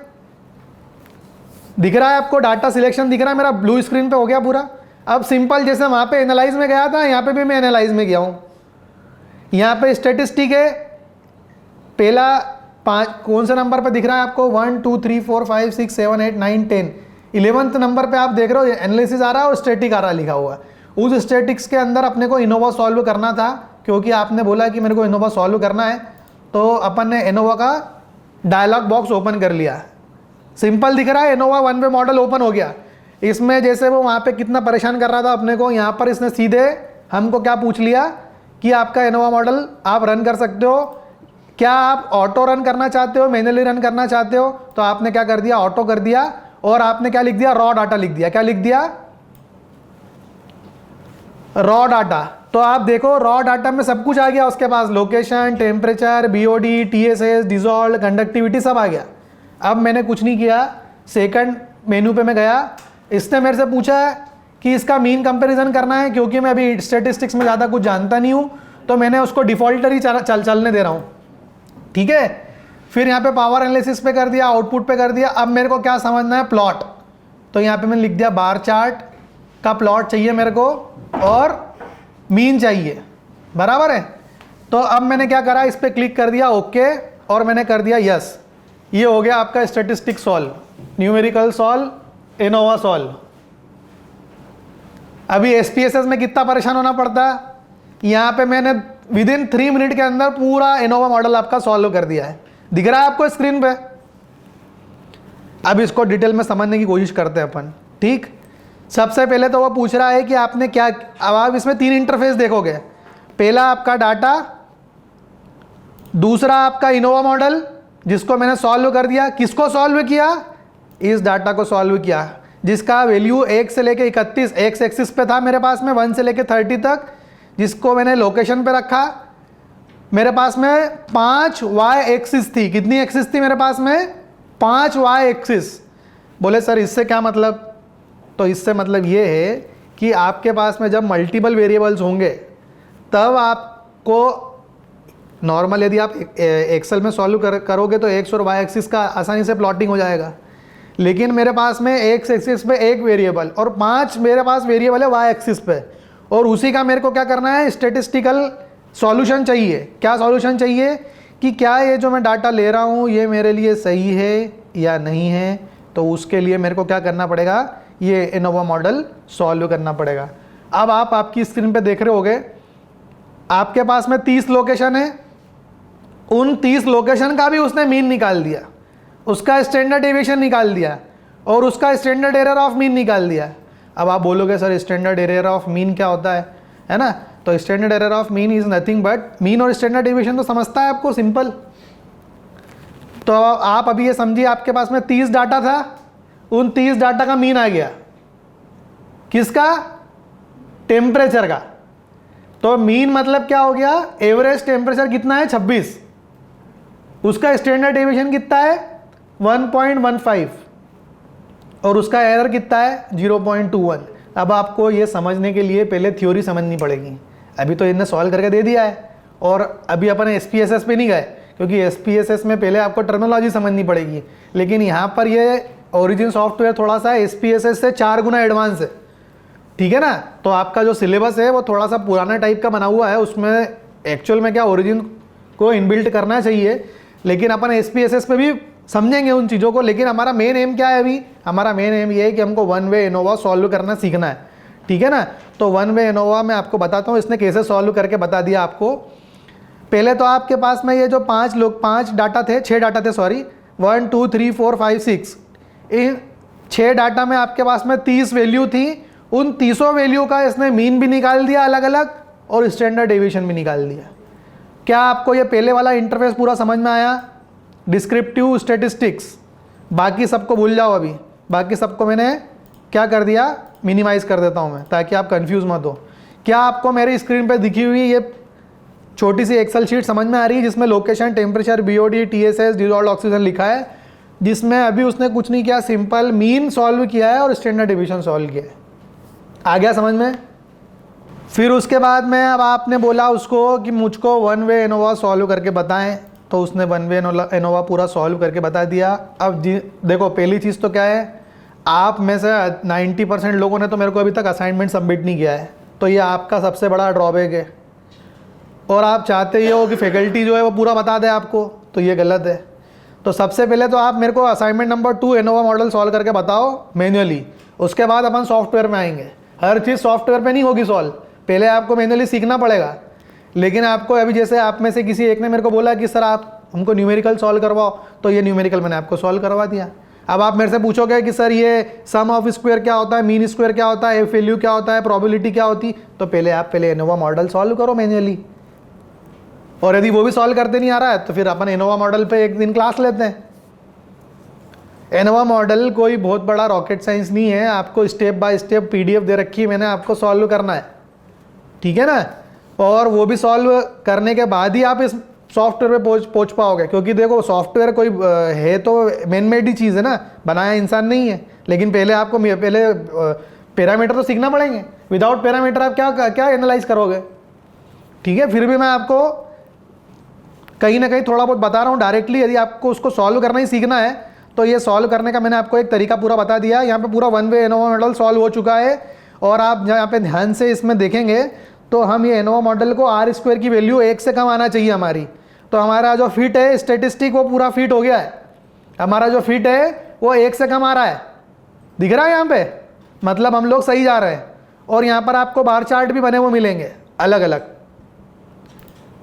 [SPEAKER 1] दिख रहा है, आपको डाटा सिलेक्शन दिख रहा है, मेरा ब्लू स्क्रीन पे हो गया पूरा। अब सिंपल, जैसे वहाँ पे एनालाइज में गया था, यहाँ पे भी मैं एनालाइज में गया हूँ। यहाँ पे स्टेटिस्टिक है, पहला 5 कौन सा नंबर पे दिख रहा है आपको, 1 2 3 4 5 6 7 8 9 10, 11th नंबर पे आप देख रहे हो एनालिसिस आ रहा है और स्टैटिक आ रहा लिखा हुआ है। उस स्टैटिक्स के अंदर अपने को इनोवा सॉल्व करना था, क्योंकि आपने बोला कि मेरे को इनोवा सॉल्व करना है, तो अपन ने इनोवा का डायलॉग बॉक्स ओपन कर लिया। सिंपल दिख रहा है, इनोवा 1 पे मॉडल ओपन हो गया। इसमें जैसे वो वहाँ पे कितना परेशान कर रहा था अपने को, यहाँ पर इसने सीधे हमको क्या पूछ लिया कि आपका इनोवा मॉडल आप रन कर सकते हो, क्या आप ऑटो रन करना चाहते हो, मैन्युअली रन करना चाहते हो। तो आपने क्या कर दिया, ऑटो कर दिया, और आपने क्या लिख दिया, रॉ डाटा लिख दिया। क्या लिख दिया, रॉ डाटा। तो आप देखो रॉ डाटा में सब कुछ आ गया उसके पास, location, temperature, BOD, TSS, dissolve, conductivity सब आ गया। अब मैंने कुछ नहीं किया, सेकंड मेनू पे मैं गया, इसने मेरे से पूछा है कि इसका मीन कंपैरिजन करना है, क्योंकि मैं अभी स्टैटिस्टिक्स में ज़्यादा कुछ जानता नहीं हूँ, तो मैंने उसको डिफ़ॉल्टर ही चलने दे रहा हूँ। ठीक है, फिर यहाँ पे पावर एनालिसिस पे कर दिया, आउटपुट पे कर दिया। अब मेरे को क्या समझना है, प्लॉट। तो यहाँ पे मैंने लिख दिया बार चार्ट का प्लॉट चाहिए मेरे को, और मीन चाहिए, बराबर है। तो अब मैंने क्या करा, इस पर क्लिक कर दिया ओके, और मैंने कर दिया यस। ये हो गया आपका statistic solve, numerical solve, Innova solve. अभी SPSS में कितना परेशान होना पड़ता है, यहाँ पे मैंने विदिन 3 मिनट के अंदर पूरा इनोवा मॉडल आपका सॉल्व कर दिया है, दिख रहा है आपको स्क्रीन पे। अब इसको डिटेल में समझने की कोशिश करते हैं अपन। ठीक, सबसे पहले तो वो पूछ रहा है कि आपने क्या, अब आप इसमें 3 इंटरफेस देखोगे, पहला आपका डाटा, दूसरा आपका इनोवा मॉडल जिसको मैंने सॉल्व कर दिया। किसको सॉल्व किया, इस डाटा को सॉल्व किया, जिसका वैल्यू 1 से लेके 31 X एक्सिस पे था मेरे पास में, 1 से लेके 30 तक, जिसको मैंने लोकेशन पे रखा। मेरे पास में 5 Y एक्सिस थी। कितनी एक्सिस थी मेरे पास में, 5 Y एक्सिस। बोले सर इससे क्या मतलब, तो इससे मतलब ये है कि आपके पास में जब मल्टीपल वेरिएबल्स होंगे तब आपको नॉर्मल, यदि आप एक्सेल में सॉल्व करोगे तो X और Y एक्सिस का आसानी से प्लॉटिंग हो जाएगा। लेकिन मेरे पास में X एक्सिस पे 1 वेरिएबल और 5 मेरे पास वेरिएबल है Y एक्सिस पे, और उसी का मेरे को क्या करना है, स्टैटिस्टिकल सॉल्यूशन चाहिए। क्या सॉल्यूशन चाहिए कि क्या ये जो मैं डाटा ले रहा हूँ ये मेरे लिए सही है या नहीं है। तो उसके लिए मेरे को क्या करना पड़ेगा, ये इनोवा मॉडल सॉल्व करना पड़ेगा। अब आप आपकी स्क्रीन पे देख रहे होगे, आपके पास में 30 लोकेशन है, उन 30 लोकेशन का भी उसने मीन निकाल दिया, उसका स्टैंडर्ड डेविएशन निकाल दिया, और उसका स्टैंडर्ड एरर ऑफ मीन निकाल दिया। अब आप बोलोगे sir standard error of mean क्या होता है ना। तो standard error of mean is nothing but, mean और स्टैंडर्ड डेविएशन तो समझता है आपको, सिंपल। तो आप अभी ये समझिए, आपके पास में 30 डाटा था, उन 30 डाटा का मीन आ गया, किसका, टेम्परेचर का। तो मीन मतलब क्या हो गया, एवरेज टेम्परेचर कितना है 26, उसका स्टैंडर्ड डेविएशन कितना है 1.15, और उसका एरर कितना है 0.21। अब आपको ये समझने के लिए पहले थ्योरी समझनी पड़ेगी। अभी तो इन्हें सॉल्व करके दे दिया है, और अभी अपन SPSS पे नहीं गए, क्योंकि SPSS में पहले आपको टर्मिनोलॉजी समझनी पड़ेगी। लेकिन यहाँ पर ये ओरिजिन सॉफ्टवेयर थोड़ा सा SPSS से 4 गुना एडवांस है, ठीक है ना। तो आपका जो सिलेबस है वो थोड़ा सा पुराना टाइप का बना हुआ है, उसमें एक्चुअल में क्या ओरिजिन को इनबिल्ट करना चाहिए, लेकिन अपन SPSS पे भी समझेंगे उन चीज़ों को, लेकिन हमारा मेन एम क्या है अभी? हमारा मेन एम ये है कि हमको वन वे एनोवा सॉल्व करना सीखना है, ठीक है ना। तो वन वे एनोवा मैं आपको बताता हूँ, इसने कैसे सॉल्व करके बता दिया आपको। पहले तो आपके पास में ये जो 5 डाटा थे, 6 डाटा थे सॉरी, 1 2 3 4 5 6, इन 6 डाटा में आपके पास में 30 वैल्यू थी। उन 30 वैल्यू का इसने मीन भी निकाल दिया अलग अलग और स्टैंडर्ड डेविएशन भी निकाल दिया। क्या आपको ये पहले वाला इंटरफेस पूरा समझ में आया? डिस्क्रिप्टिव स्टैटिस्टिक्स, बाकी सबको भूल जाओ अभी, बाकी सबको मैंने क्या कर दिया, मिनिमाइज़ कर देता हूँ मैं, ताकि आप कंफ्यूज मत हो। क्या आपको मेरी स्क्रीन पे दिखी हुई ये छोटी सी एक्सेल शीट समझ में आ रही है, जिसमें location, temperature, BOD, TSS, dissolved oxygen लिखा है, जिसमें अभी उसने कुछ नहीं किया, सिंपल मीन सॉल्व किया है और स्टैंडर्ड डेविएशन सॉल्व किया है। आ गया समझ में? फिर उसके बाद में अब आपने बोला उसको कि मुझको वन वे एनोवा सॉल्व करके बताएं, तो उसने वन वे एनोवा पूरा सॉल्व करके बता दिया। अब देखो पहली चीज़ तो क्या है, आप में से 90% लोगों ने तो मेरे को अभी तक असाइनमेंट सबमिट नहीं किया है, तो ये आपका सबसे बड़ा ड्रॉबैक है। और आप चाहते ही हो कि फैकल्टी जो है वो पूरा बता दे आपको, तो ये गलत है। तो सबसे पहले तो आप मेरे को assignment number 2 ANOVA model solve करके बताओ मैन्युअली, उसके बाद अपन सॉफ्टवेयर में आएंगे। हर चीज़ सॉफ्टवेयर पे नहीं होगी सॉल्व, पहले आपको मैन्युअली सीखना पड़ेगा। लेकिन आपको अभी जैसे आप में से किसी एक ने मेरे को बोला कि सर आप हमको न्यूमेरिकल सॉल्व करवाओ, तो ये न्यूमेरिकल मैंने आपको सॉल्व करवा दिया। अब आप मेरे से पूछोगे कि सर ये सम ऑफ स्क्वायर क्या होता है, मीन स्क्वायर क्या होता है, एफ वैल्यू क्या होता है, प्रोबेबिलिटी क्या होती, तो पहले एनोवा मॉडल सॉल्व करो मैन्युअली। और यदि वो भी सॉल्व करते नहीं आ रहा है तो फिर अपन एनोवा मॉडल पे एक दिन क्लास लेते हैं। एनोवा मॉडल कोई बहुत बड़ा रॉकेट साइंस नहीं है, आपको स्टेप बाय स्टेप पीडीएफ दे रखी है मैंने, आपको सॉल्व करना है, ठीक है ना। और वो भी सॉल्व करने के बाद ही आप इस सॉफ्टवेयर पे पहुंच पाओगे, क्योंकि देखो सॉफ्टवेयर कोई है तो मैन मेड ही चीज़ है ना, बनाया इंसान नहीं है। लेकिन पहले आपको पैरामीटर तो सीखना पड़ेंगे, विदाउट पैरामीटर आप क्या एनालाइज करोगे, ठीक है। फिर भी मैं आपको कहीं ना कहीं थोड़ा बहुत बता रहा हूँ डायरेक्टली, यदि आपको उसको सॉल्व करना ही सीखना है तो ये सॉल्व करने का मैंने आपको एक तरीका पूरा बता दिया। यहाँ पे पूरा one way ANOVA model solve हो चुका है। और आप यहाँ पे ध्यान से इसमें देखेंगे तो हम ये एनोवा मॉडल को आर स्क्वायर की वैल्यू 1 से कम आना चाहिए हमारी, तो हमारा जो फिट है स्टेटिस्टिक वो पूरा फिट हो गया है। हमारा जो फिट है वो 1 से कम आ रहा है, दिख रहा है यहाँ पे, मतलब हम लोग सही जा रहे हैं। और यहाँ पर आपको बार चार्ट भी बने हुए मिलेंगे अलग अलग,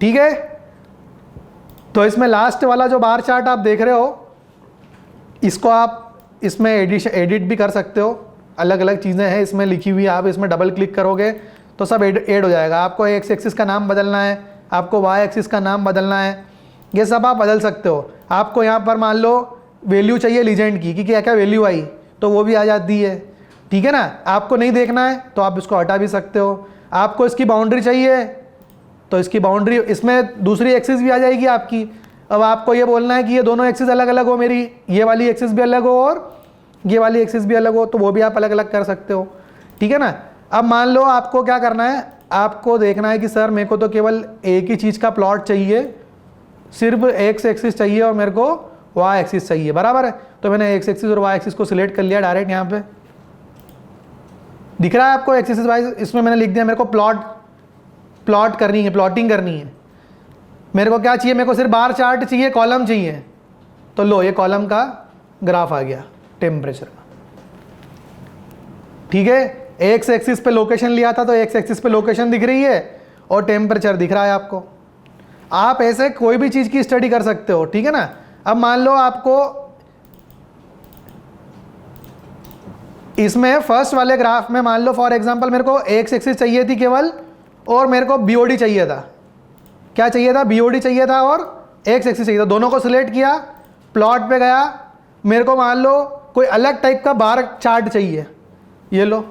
[SPEAKER 1] ठीक है। तो इसमें लास्ट वाला जो बार चार्ट आप देख रहे हो, इसको आप इसमें एडिट भी कर सकते हो, अलग अलग चीज़ें हैं इसमें लिखी हुई, आप इसमें डबल क्लिक करोगे तो सब ऐड हो जाएगा। आपको एक्स एक्सिस का नाम बदलना है, आपको वाई एक्सिस का नाम बदलना है, ये सब आप बदल सकते हो। आपको यहाँ पर मान लो वैल्यू चाहिए लीजेंड की कि क्या क्या वैल्यू आई, तो वो भी आ जाती है, ठीक है ना। आपको नहीं देखना है तो आप इसको हटा भी सकते हो। आपको इसकी बाउंड्री चाहिए तो इसकी बाउंड्री, इसमें दूसरी एक्सिस भी आ जाएगी आपकी। अब आपको ये बोलना है कि ये दोनों एक्सिस अलग अलग हो, मेरी ये वाली एक्सिस भी अलग हो और ये वाली एक्सिस भी अलग हो, तो वो भी आप अलग अलग कर सकते हो, ठीक है ना। अब मान लो आपको क्या करना है, आपको देखना है कि सर मेरे को तो केवल एक ही चीज़ का प्लॉट चाहिए, सिर्फ एक्स एक्सिस चाहिए और मेरे को वाई एक्सिस चाहिए, बराबर है। तो मैंने एक्स एक्सिस और वाई एक्सिस को सिलेक्ट कर लिया डायरेक्ट, यहाँ पे दिख रहा है आपको एक्सिस वाइज। इसमें मैंने लिख दिया मेरे को प्लॉट करनी है, प्लॉटिंग करनी है। मेरे को क्या चाहिए, मेरे को सिर्फ बार चार्ट चाहिए, कॉलम चाहिए, तो लो ये कॉलम का ग्राफ आ गया टेम्परेचर का, ठीक है। एक्स एक्सिस पे लोकेशन लिया था तो एक्स एक्सिस पे लोकेशन दिख रही है और टेम्परेचर दिख रहा है आपको। आप ऐसे कोई भी चीज़ की स्टडी कर सकते हो, ठीक है ना। अब मान लो आपको इसमें फर्स्ट वाले ग्राफ में मान लो फॉर एग्जांपल मेरे को एक्स एक्सिस चाहिए थी केवल, और मेरे को बीओडी चाहिए था। क्या चाहिए था, बीओडी चाहिए था और एक्स एक्सिस चाहिए था। दोनों को सिलेक्ट किया, प्लॉट पे गया, मेरे को मान लो कोई अलग टाइप का बार चार्ट चाहिए, ये लो।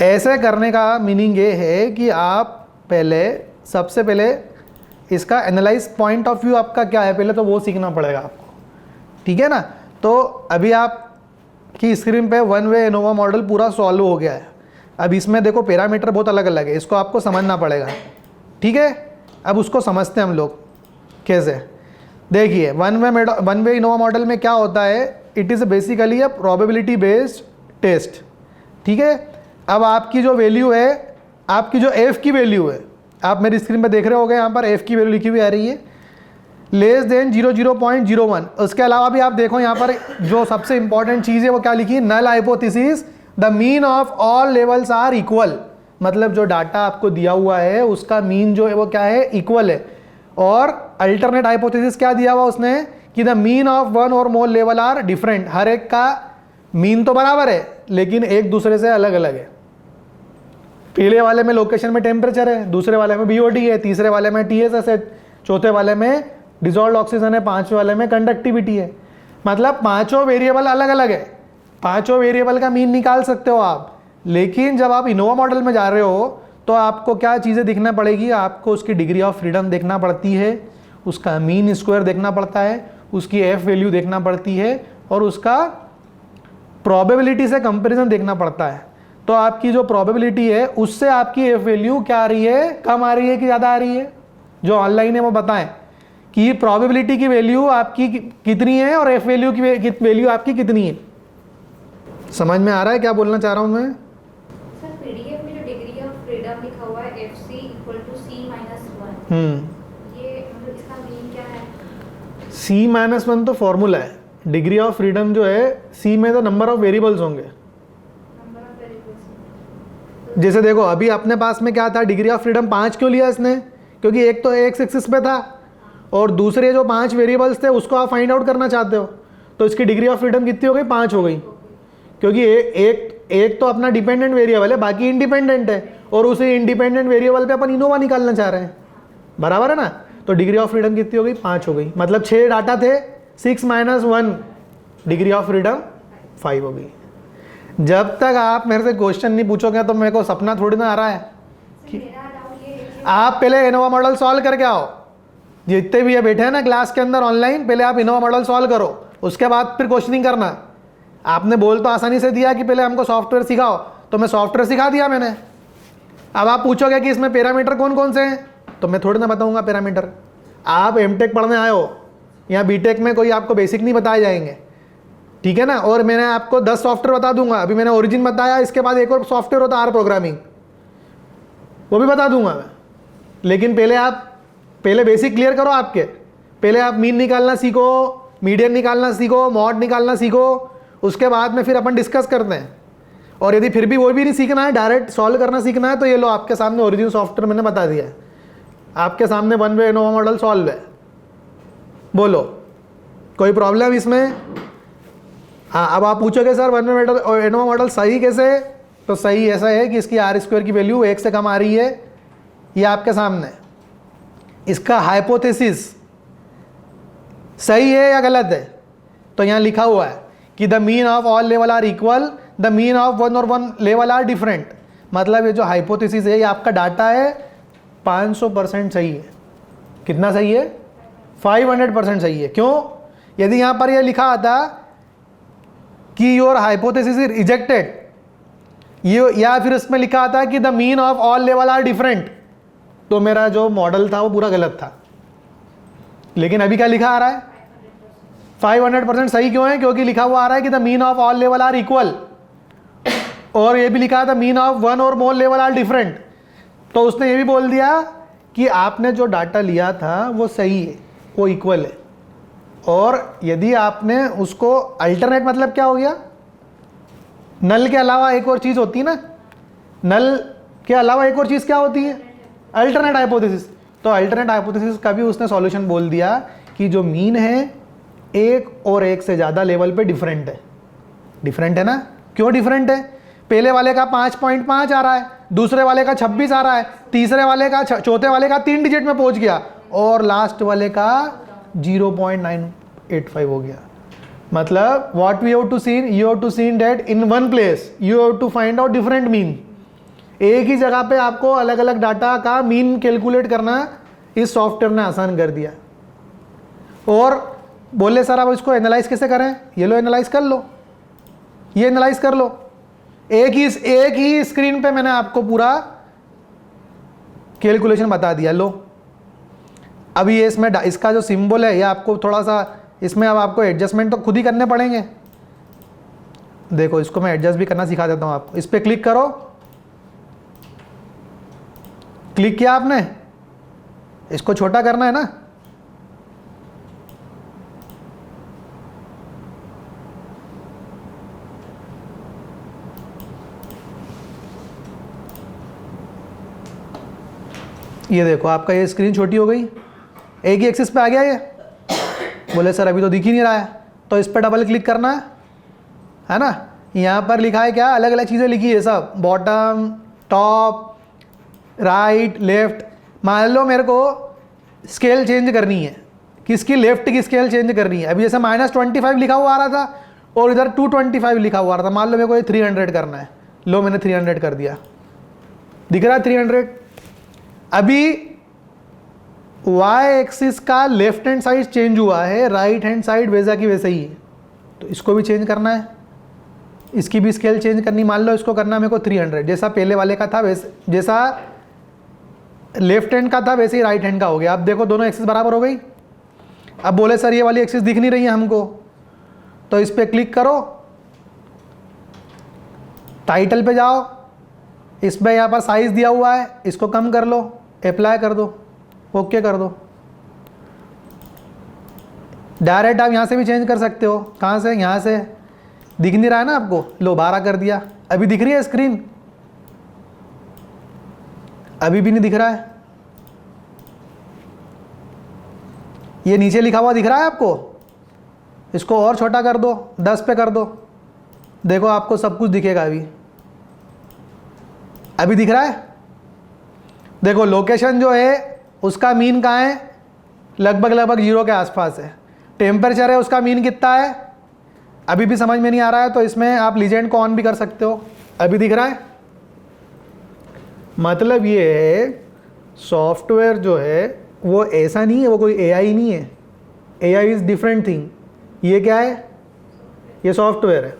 [SPEAKER 1] ऐसे करने का मीनिंग ये है कि आप सबसे पहले इसका एनालाइज पॉइंट ऑफ व्यू आपका क्या है, पहले तो वो सीखना पड़ेगा आपको, ठीक है ना। तो अभी आपकी स्क्रीन पे वन वे एनोवा मॉडल पूरा सॉल्व हो गया है। अब इसमें देखो पैरामीटर बहुत अलग अलग है, इसको आपको समझना पड़ेगा, ठीक है। अब उसको समझते हैं हम लोग कैसे। देखिए वन वे एनोवा मॉडल में क्या होता है, it is basically a probability based test, ठीक है। अब आपकी जो वैल्यू है, आपकी जो एफ़ की वैल्यू है, आप मेरी स्क्रीन पे देख रहे होगे, यहाँ पर एफ़ की वैल्यू लिखी हुई आ रही है। Less than 0.01। उसके अलावा भी आप देखो यहाँ पर जो सबसे इंपॉर्टेंट चीज़ है वो क्या लिखी है, null hypothesis the mean of all levels are equal. मतलब जो डाटा आपको दिया हुआ है उसका मीन जो है वो क्या है, इक्वल है। और अल्टरनेट हाइपोथेसिस क्या दिया हुआ उसने कि द मीन ऑफ वन और मोर लेवल आर डिफरेंट। हर एक का मीन तो बराबर है लेकिन एक दूसरे से अलग अलग है। पहले वाले में लोकेशन में टेम्परेचर है, दूसरे वाले में बीओडी है, तीसरे वाले में टीएसएस है, चौथे वाले में डिसॉल्व्ड ऑक्सीजन है, पांचवें वाले में कंडक्टिविटी है। मतलब पांचों वेरिएबल अलग अलग है, पांचों वेरिएबल का मीन निकाल सकते हो आप। लेकिन जब आप इनोवा मॉडल में जा रहे हो तो आपको क्या चीज़ें दिखना पड़ेगी, आपको उसकी डिग्री ऑफ फ्रीडम देखना पड़ती है, उसका मीन स्क्वायर देखना पड़ता है, उसकी एफ वैल्यू देखना पड़ती है और उसका प्रोबेबिलिटी से कंपैरिजन देखना पड़ता है। तो आपकी जो प्रोबेबिलिटी है उससे आपकी एफ वैल्यू क्या आ रही है, कम आ रही है कि ज़्यादा आ रही है। जो ऑनलाइन है वो बताएं कि प्रोबेबिलिटी की वैल्यू आपकी कितनी है और एफ वैल्यू की वैल्यू आपकी कितनी है। समझ में आ रहा है क्या बोलना चाह रहा हूँ मैं?
[SPEAKER 4] सर पीडीएफ में जो डिग्री ऑफ फ्रीडम लिखा हुआ है FC = C-1, ये मतलब इसका मीन क्या है?
[SPEAKER 1] C-1 तो फॉर्मूला है, डिग्री ऑफ फ्रीडम जो है C में तो नंबर ऑफ वेरिएबल्स होंगे।
[SPEAKER 4] Number of variables.
[SPEAKER 1] जैसे देखो अभी अपने पास में क्या था, डिग्री ऑफ फ्रीडम 5 क्यों लिया इसने, क्योंकि एक तो एक्स एक्सिस पे था और दूसरे जो 5 वेरिएबल्स थे उसको आप फाइंड आउट करना चाहते हो, तो इसकी डिग्री ऑफ फ्रीडम कितनी हो गई, 5 हो गई। क्योंकि एक तो अपना डिपेंडेंट वेरिएबल है, बाकी इंडिपेंडेंट है, और उसी इंडिपेंडेंट वेरिएबल पे अपन इनोवा निकालना चाह रहे हैं, बराबर है ना। तो डिग्री ऑफ फ्रीडम कितनी हो गई, 5 हो गई। मतलब 6 डाटा थे, 6 - 1 डिग्री ऑफ फ्रीडम 5 हो गई। जब तक आप मेरे से क्वेश्चन नहीं पूछोगे तो मेरे को सपना थोड़ी ना आ रहा है।
[SPEAKER 4] सर मेरा डाउट ये है कि
[SPEAKER 1] आप पहले इनोवा मॉडल सॉल्व करके आओ, जितने भी ये बैठे हैं ना क्लास के अंदर ऑनलाइन, पहले आप इनोवा मॉडल सॉल्व करो, उसके बाद फिर क्वेश्चनिंग करना। आपने बोल तो आसानी से दिया कि पहले हमको सॉफ्टवेयर सिखाओ, तो मैं सॉफ्टवेयर सिखा दिया मैंने। अब आप पूछोगे कि इसमें पैरामीटर कौन कौन से हैं, तो मैं थोड़ी ना बताऊंगा पैरामीटर। आप एमटेक पढ़ने आए हो या बीटेक में कोई आपको बेसिक नहीं बताए जाएंगे, ठीक है ना। और मैंने आपको 10 सॉफ्टवेयर बता दूंगा। अभी मैंने ओरिजिन बताया, इसके बाद एक और सॉफ्टवेयर होता है आर प्रोग्रामिंग, वो भी बता दूंगा मैं। लेकिन पहले बेसिक क्लियर करो आपके, पहले आप मीन निकालना सीखो, मीडियन निकालना सीखो, मॉड निकालना सीखो, उसके बाद में फिर अपन डिस्कस करते हैं। और यदि फिर भी वो भी नहीं सीखना है, डायरेक्ट सॉल्व करना सीखना है, तो ये लो आपके सामने ओरिजिन सॉफ्टवेयर मैंने बता दिया है, आपके सामने one way Innova model solve है। बोलो कोई प्रॉब्लम इसमें? हाँ, अब आप पूछोगे sir one way Innova model सही कैसे, तो सही ऐसा है कि इसकी R² की वैल्यू 1 से कम आ रही है, ये आपके सामने। इसका हाइपोथेसिस सही है या गलत है, तो यहाँ लिखा हुआ है कि the mean of all level are equal, the mean of one और वन लेवल आर डिफरेंट। मतलब ये जो हाइपोथेसिस है, ये आपका डाटा है 500% सही है। कितना सही है? 500% सही है। क्यों? यदि यहाँ पर ये लिखा आता कि योर हाइपोथेसिस इज रिजेक्टेड, ये या फिर इसमें लिखा आता कि the mean of all level are different, तो मेरा जो मॉडल था वो पूरा गलत था। लेकिन अभी क्या लिखा आ रहा है? 500% सही क्यों है? क्योंकि लिखा हुआ आ रहा है कि the mean of all level are equal, और ये भी लिखा है द मीन ऑफ वन और मोर लेवल आर डिफरेंट। तो उसने ये भी बोल दिया कि आपने जो डाटा लिया था वो सही है, वो इक्वल है। और यदि आपने उसको अल्टरनेट, मतलब क्या हो गया, नल के अलावा एक और चीज़ होती है ना, नल के अलावा एक और चीज़ क्या होती है? Alternate hypothesis. तो अल्टरनेट हाइपोथेसिस का भी उसने सॉल्यूशन बोल दिया कि जो मीन है एक और एक से ज़्यादा लेवल पे डिफरेंट है। डिफरेंट है ना? क्यों डिफरेंट है? पहले वाले का 5.5 आ रहा है, दूसरे वाले का 26 आ रहा है, तीसरे वाले का चौथे वाले का 3 डिजिट में पहुंच गया, और लास्ट वाले का 0.985 हो गया। मतलब what we have to seen, you have to seen that in one place you have to find out different mean. एक ही जगह पे आपको अलग अलग डाटा का मीन कैलकुलेट करना इस सॉफ्टवेयर ने आसान कर दिया। और बोले सर अब इसको एनालाइज कैसे करें? ये लो एनालाइज कर लो, ये एनालाइज कर लो। एक ही स्क्रीन पे मैंने आपको पूरा कैलकुलेशन बता दिया। लो अभी ये इसमें इसका जो सिंबल है, ये आपको थोड़ा सा इसमें अब आपको एडजस्टमेंट तो खुद ही करने पड़ेंगे। देखो इसको मैं एडजस्ट भी करना सिखा देता हूँ आपको। इस पर क्लिक करो, क्लिक किया आपने, इसको छोटा करना है ना, ये देखो आपका ये स्क्रीन छोटी हो गई, एक ही एक्सिस पे आ गया ये। बोले सर अभी तो दिख ही नहीं रहा है, तो इस पर डबल क्लिक करना है ना। यहाँ पर लिखा है क्या, अलग अलग चीज़ें लिखी है सब, बॉटम, टॉप, राइट, लेफ्ट। मान लो मेरे को स्केल चेंज करनी है, किसकी, लेफ्ट की स्केल चेंज करनी है। अभी जैसे -25 लिखा हुआ आ रहा था और इधर 225 लिखा हुआ आ रहा था। मान लो मेरे को ये 300 करना है, लो मैंने 300 कर दिया, दिख रहा है 300। अभी वाई एक्सिस का लेफ्ट हैंड साइड चेंज हुआ है, राइट हैंड साइड वैसा की वैसे ही है, तो इसको भी चेंज करना है, इसकी भी स्केल चेंज करनी। मान लो इसको करना है मेरे को 300, जैसा पहले वाले का था वैसे, जैसा लेफ्ट हैंड का था वैसे ही राइट हैंड का हो गया। अब देखो दोनों एक्सिस बराबर हो गई। अब बोले सर ये वाली एक्सिस दिख नहीं रही है हमको, तो इस पर क्लिक करो, टाइटल पे जाओ, इस पर यहाँ पर साइज दिया हुआ है, इसको कम कर लो, अप्लाई कर दो, ओके कर दो। डायरेक्ट आप यहाँ से भी चेंज कर सकते हो। कहाँ से, यहाँ से। दिख नहीं रहा है ना आपको, लो 12 कर दिया। अभी दिख रही है स्क्रीन, अभी भी नहीं दिख रहा है। ये नीचे लिखा हुआ दिख रहा है आपको, इसको और छोटा कर दो, 10 पे कर दो, देखो आपको सब कुछ दिखेगा। अभी दिख रहा है। देखो लोकेशन जो है उसका मीन कहाँ है, लगभग 0 के आसपास है। टेम्परेचर है उसका मीन कितना है, अभी भी समझ में नहीं आ रहा है, तो इसमें आप लीजेंड को ऑन भी कर सकते हो। अभी दिख रहा है। मतलब ये है सॉफ्टवेयर जो है वो ऐसा नहीं है, वो कोई एआई नहीं है। AI is different thing. ये क्या है, ये सॉफ्टवेयर है।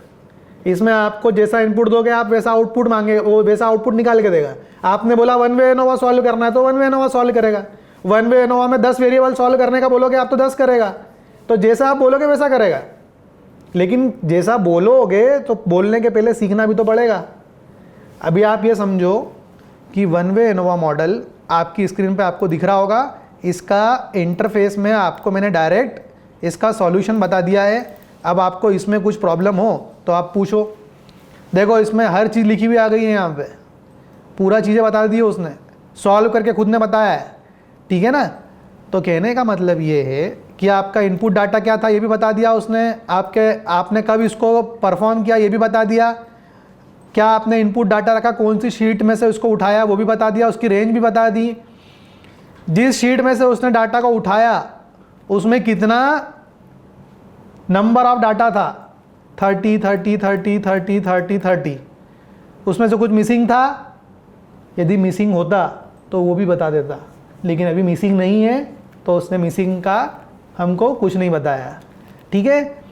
[SPEAKER 1] इसमें आपको जैसा इनपुट दोगे आप वैसा आउटपुट मांगे, वो वैसा आउटपुट निकाल के देगा। आपने बोला वन वे एनोवा सॉल्व करना है तो वन वे एनोवा सॉल्व करेगा। वन वे एनोवा में 10 वेरिएबल सॉल्व करने का बोलोगे आप तो 10 करेगा। तो जैसा आप बोलोगे वैसा करेगा। लेकिन जैसा बोलोगे तो बोलने के पहले सीखना भी तो पड़ेगा। अभी आप ये समझो कि वन वे एनोवा मॉडल आपकी स्क्रीन पे आपको दिख रहा होगा। इसका इंटरफेस में आपको मैंने डायरेक्ट इसका सॉल्यूशन बता दिया है। अब आपको इसमें कुछ प्रॉब्लम हो तो आप पूछो। देखो इसमें हर चीज़ लिखी हुई आ गई है, यहाँ पे पूरा चीज़ें बता दी है उसने, सॉल्व करके खुद ने बताया है। ठीक है ना। तो कहने का मतलब ये है कि आपका इनपुट डाटा क्या था ये भी बता दिया उसने, आपने कब इसको परफॉर्म किया ये भी बता दिया, क्या आपने इनपुट डाटा रखा, कौन सी शीट में से उसको उठाया वो भी बता दिया, उसकी रेंज भी बता दी। जिस शीट में से उसने डाटा को उठाया उसमें कितना नंबर ऑफ डाटा था, 30 30 30 30 30 30। उसमें से कुछ मिसिंग था, यदि मिसिंग होता तो वो भी बता देता, लेकिन अभी मिसिंग नहीं है तो उसने मिसिंग का हमको कुछ नहीं बताया। ठीक है।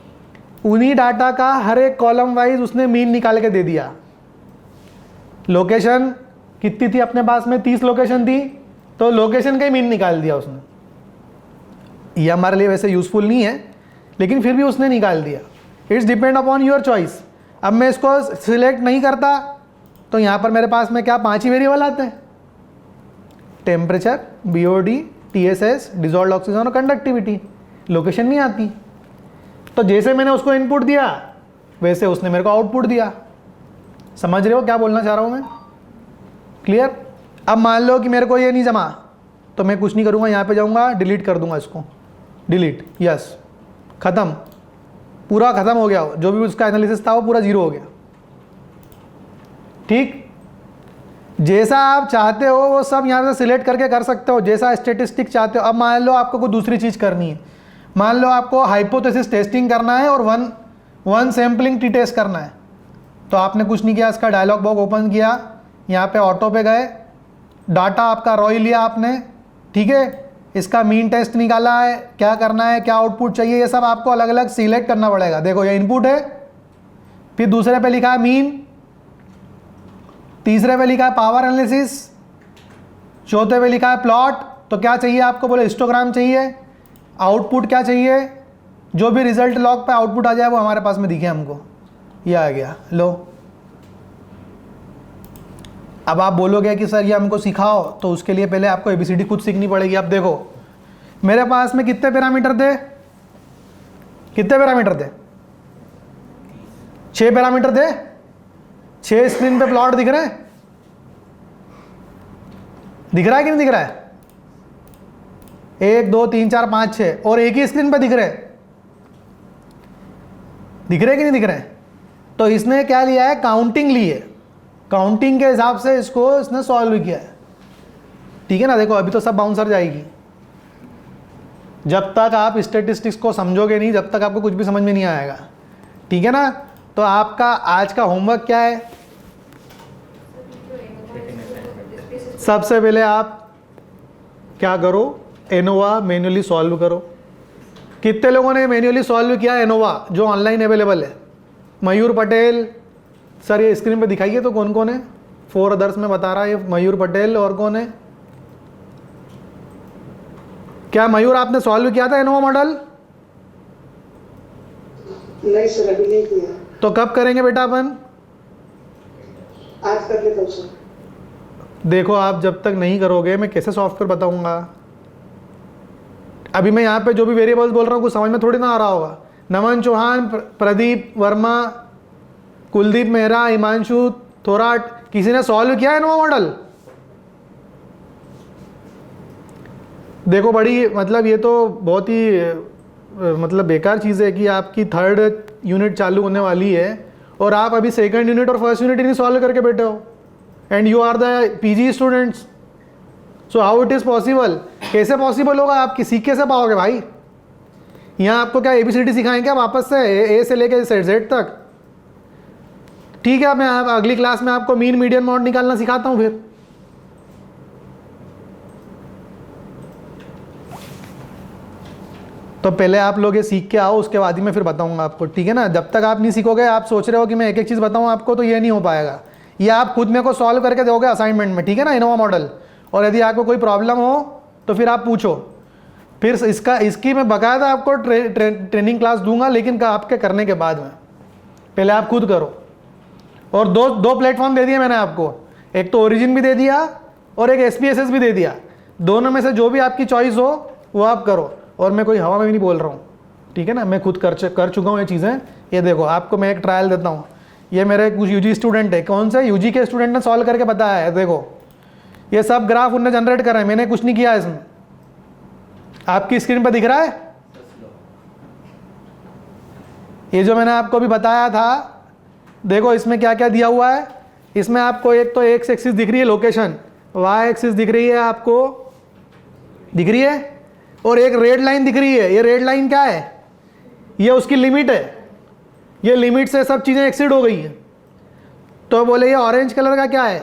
[SPEAKER 1] उन्हीं डाटा का हर एक कॉलम वाइज उसने मीन निकाल के दे दिया। लोकेशन कितनी थी अपने पास में, 30 लोकेशन थी, तो लोकेशन का ही मीन निकाल दिया उसने। ये हमारे लिए वैसे यूज़फुल नहीं है लेकिन फिर भी उसने निकाल दिया। It's depend upon your choice. अब मैं इसको सिलेक्ट नहीं करता तो यहाँ पर मेरे पास में क्या 5 ही वेरिएबल आते हैं, temperature, BOD, TSS, dissolved oxygen और कंडक्टिविटी। लोकेशन नहीं आती। तो जैसे मैंने उसको इनपुट दिया वैसे उसने मेरे को आउटपुट दिया। समझ रहे हो क्या बोलना चाह रहा हूँ मैं? क्लियर। अब मान लो कि मेरे को ये नहीं जमा तो मैं कुछ नहीं करूँगा, यहाँ पे जाऊँगा, डिलीट कर दूँगा इसको, डिलीट, यस, ख़त्म, पूरा ख़त्म हो गया। जो भी उसका एनालिसिस था वो पूरा 0 हो गया। ठीक। जैसा आप चाहते हो वो सब यहाँ से सिलेक्ट करके कर सकते हो, जैसा स्टेटिस्टिक चाहते हो। अब मान लो आपको कोई दूसरी चीज़ करनी है, मान लो आपको हाइपोथेसिस टेस्टिंग करना है और वन सैम्पलिंग टी टेस्ट करना है, तो आपने कुछ नहीं किया, इसका डायलॉग बॉक्स ओपन किया, यहाँ पे ऑटो पे गए, डाटा आपका रॉ लिया आपने, ठीक है, इसका मीन टेस्ट निकाला है, क्या करना है, क्या आउटपुट चाहिए, ये सब आपको अलग अलग सिलेक्ट करना पड़ेगा। देखो ये इनपुट है, फिर दूसरे पे लिखा है मीन, तीसरे पे लिखा है पावर एनालिसिस, चौथे पे लिखा है प्लॉट। तो क्या चाहिए आपको, बोले हिस्टोग्राम चाहिए, आउटपुट क्या चाहिए, जो भी रिजल्ट लॉग पे आउटपुट आ जाए वो हमारे पास में दिखे हमको, ये आ गया। लो अब आप बोलोगे कि सर ये हमको सिखाओ, तो उसके लिए पहले आपको ABCD खुद सीखनी पड़ेगी। अब देखो मेरे पास में कितने पैरामीटर थे, कितने पैरामीटर थे, 6 पैरामीटर थे। 6 स्क्रीन पे प्लॉट दिख रहे हैं, दिख रहा है कि नहीं दिख रहा है? 1 2 3 4 5 6 और एक ही स्क्रीन पे दिख रहे कि नहीं दिख रहे? तो इसने क्या लिया है, काउंटिंग ली है, काउंटिंग के हिसाब से इसको इसने सॉल्व किया है। ठीक है ना, देखो अभी तो सब बाउंसर जाएगी। जब तक आप स्टैटिस्टिक्स को समझोगे नहीं, जब तक आपको कुछ भी समझ में नहीं आएगा। ठीक है ना, तो आपका आज का होमवर्क क्या है? सबसे पहले आप क्या करो, एनोवा मैन्युअली सॉल्व करो। कितने लोगों ने मैन्युअली सॉल्व किया एनोवा जो ऑनलाइन अवेलेबल है? मयूर पटेल सर, ये स्क्रीन पे दिखाइए तो कौन कौन है? 4 अदर्स में बता रहा है, ये मयूर पटेल और कौन है? क्या मयूर आपने सॉल्व किया था एनोवा मॉडल?
[SPEAKER 5] नहीं सर, अभी नहीं किया।
[SPEAKER 1] तो कब करेंगे बेटा अपन?
[SPEAKER 5] आज कर लेता हूँ सर।
[SPEAKER 1] देखो आप जब तक नहीं करोगे मैं कैसे सॉफ्टवेयर बताऊंगा? अभी मैं यहाँ पे जो भी वेरिएबल्स बोल रहा हूँ कुछ समझ में थोड़ी ना आ रहा होगा। नमन चौहान, प्रदीप वर्मा, कुलदीप मेहरा, हिमांशु थोराट, किसी ने सॉल्व किया है एनोवा मॉडल? देखो बड़ी मतलब ये तो बहुत ही मतलब बेकार चीज़ है कि आपकी 3rd यूनिट चालू होने वाली है और आप अभी 2nd यूनिट और 1st यूनिट ही नहीं सॉल्व करके बैठे हो, and you are the PG students. So how it is possible? कैसे पॉसिबल होगा? आप सीख कैसे पाओगे भाई? यहाँ आपको क्या ABCD सिखाएंगे क्या वापस से ए से लेकर Z तक? ठीक है, मैं अगली क्लास में आपको मीन मीडियन मॉड निकालना सिखाता हूँ फिर। तो पहले आप लोग ये सीख के आओ, उसके बाद ही मैं फिर बताऊंगा आपको। ठीक है ना, जब तक आप नहीं सीखोगे, आप सोच रहे हो कि मैं एक एक चीज़ बताऊं आपको, तो ये नहीं हो पाएगा। ये आप खुद मेरे को सॉल्व करके दोगे असाइनमेंट में। ठीक है ना, इनोवा मॉडल। और यदि आपको कोई प्रॉब्लम हो तो फिर आप पूछो, फिर इसकी मैं बकायदा आपको ट्रेनिंग क्लास दूंगा, लेकिन आपके करने के बाद में। पहले आप खुद करो। और दो प्लेटफॉर्म दे दिए मैंने आपको, एक तो ओरिजिन भी दे दिया और एक SPSS भी दे दिया। दोनों में से जो भी आपकी चॉइस हो वो आप करो, और मैं कोई हवा में भी नहीं बोल रहा हूँ। ठीक है ना, मैं खुद कर चुका हूँ ये चीज़ें। ये देखो आपको मैं एक ट्रायल देता हूँ। ये मेरे कुछ UG स्टूडेंट है, कौन से UG के स्टूडेंट ने सॉल्व करके बताया है। देखो ये सब ग्राफ उनने जनरेट करा है, मैंने कुछ नहीं किया इसमें। आपकी स्क्रीन पर दिख रहा है ये जो मैंने आपको अभी बताया था। देखो इसमें क्या क्या दिया हुआ है। इसमें आपको एक तो X एक्सिस दिख रही है लोकेशन, Y एक्सिस दिख रही है आपको, दिख रही है, और एक रेड लाइन दिख रही है। ये रेड लाइन क्या है? ये उसकी लिमिट है। ये लिमिट से सब चीज़ें एक्सीड हो गई हैं। तो बोले ये ऑरेंज कलर का क्या है?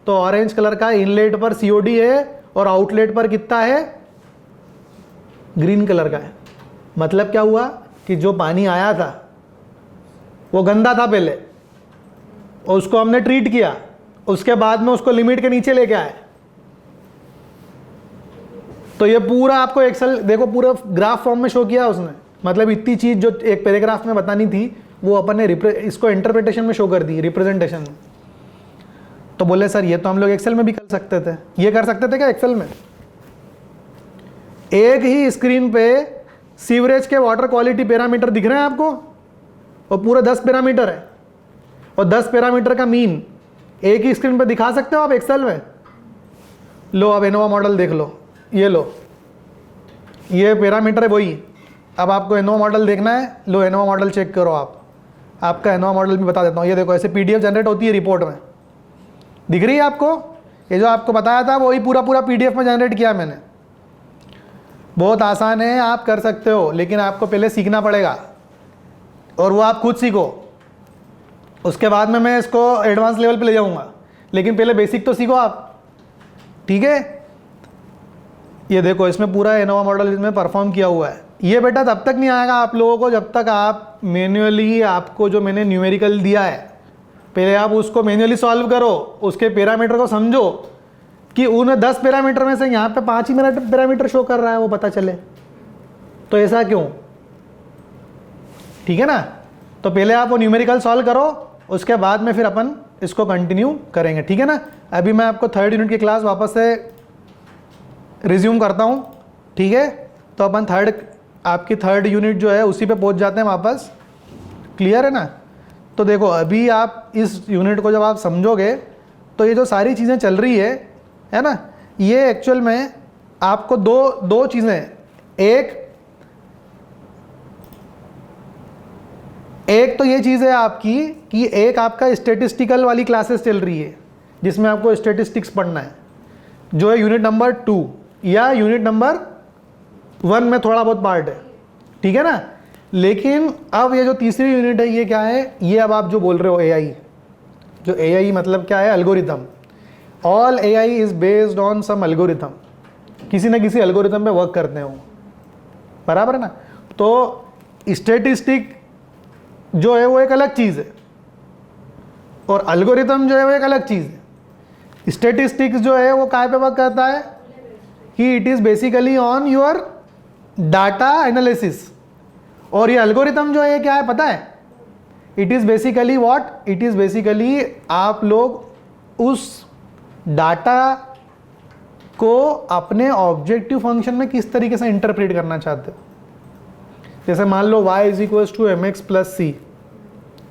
[SPEAKER 1] तो ऑरेंज कलर का इनलेट पर COD है और आउटलेट पर कितना है? ग्रीन कलर का है। मतलब क्या हुआ कि जो पानी आया था वो गंदा था पहले, और उसको हमने ट्रीट किया, उसके बाद में उसको लिमिट के नीचे लेके आए। तो ये पूरा आपको एक्सेल देखो पूरा ग्राफ फॉर्म में शो किया उसने। मतलब इतनी चीज़ जो एक पैराग्राफ में बतानी थी वो अपन ने इसको इंटरप्रिटेशन में शो कर दी, रिप्रेजेंटेशन में। तो बोले सर ये तो हम लोग एक्सेल में भी कर सकते थे। ये कर सकते थे क्या एक्सेल में? एक ही स्क्रीन पे सीवरेज के वाटर क्वालिटी पैरामीटर दिख रहे हैं आपको, और पूरे 10 पैरामीटर है, और 10 पैरामीटर का मीन एक ही स्क्रीन पे दिखा सकते हो आप एक्सेल में। लो अब एनोवा मॉडल देख लो, ये लो, ये पैरामीटर है वही। अब आपको एनोवा मॉडल देखना है, लो एनोवा मॉडल चेक करो आप। आपका एनोवा मॉडल भी बता देता हूँ। ये देखो ऐसे PDF जनरेट होती है रिपोर्ट में, दिख रही है आपको? ये जो आपको बताया था वही पूरा PDF में जनरेट किया मैंने। बहुत आसान है, आप कर सकते हो, लेकिन आपको पहले सीखना पड़ेगा, और वो आप खुद सीखो। उसके बाद में मैं इसको एडवांस लेवल पे ले जाऊंगा, लेकिन पहले बेसिक तो सीखो आप। ठीक है, ये देखो इसमें पूरा एनोवा मॉडल इसमें परफॉर्म किया हुआ है। ये बेटा तब तक नहीं आएगा आप लोगों को जब तक आप मैन्युअली, आपको जो मैंने न्यूमेरिकल दिया है पहले आप उसको मैन्युअली सॉल्व करो, उसके पैरामीटर को समझो कि उन 10 पैरामीटर में से यहाँ पे 5 ही पैरामीटर शो कर रहा है, वो पता चले तो ऐसा क्यों। ठीक है ना, तो पहले आप वो न्यूमेरिकल सॉल्व करो, उसके बाद में फिर अपन इसको कंटिन्यू करेंगे। ठीक है ना, अभी मैं आपको 3rd यूनिट की क्लास वापस से रिज्यूम करता हूँ। ठीक है, तो अपन आपकी 3rd यूनिट जो है उसी पे पहुँच जाते हैं वापस। क्लियर है ना? तो देखो अभी आप इस यूनिट को जब आप समझोगे तो ये जो सारी चीज़ें चल रही है ना, ये एक्चुअल में आपको दो चीज़ें, एक तो ये चीज़ है आपकी कि एक आपका स्टेटिस्टिकल वाली क्लासेस चल रही है जिसमें आपको स्टेटिस्टिक्स पढ़ना है, जो है यूनिट नंबर 2 या यूनिट नंबर 1 में थोड़ा बहुत पार्ट है, ठीक है ना। लेकिन अब ये जो तीसरी यूनिट है ये क्या है, ये अब आप जो बोल रहे हो AI, जो AI मतलब क्या है, algorithm. All AI is based on some algorithm, किसी ना किसी एल्गोरिथम पे वर्क करते हैं वो, बराबर है ना। तो स्टेटिस्टिक जो है वो एक अलग चीज़ है और एल्गोरिथम जो है वो एक अलग चीज़ है। स्टेटिस्टिक्स जो है वो काय पे वर्क करता है कि it is basically on your data analysis, और ये एल्गोरिथम जो है क्या है पता है, it is basically what, it is basically आप लोग उस डाटा को अपने ऑब्जेक्टिव फंक्शन में किस तरीके से इंटरप्रेट करना चाहते हो। जैसे मान लो y is equals to mx plus C,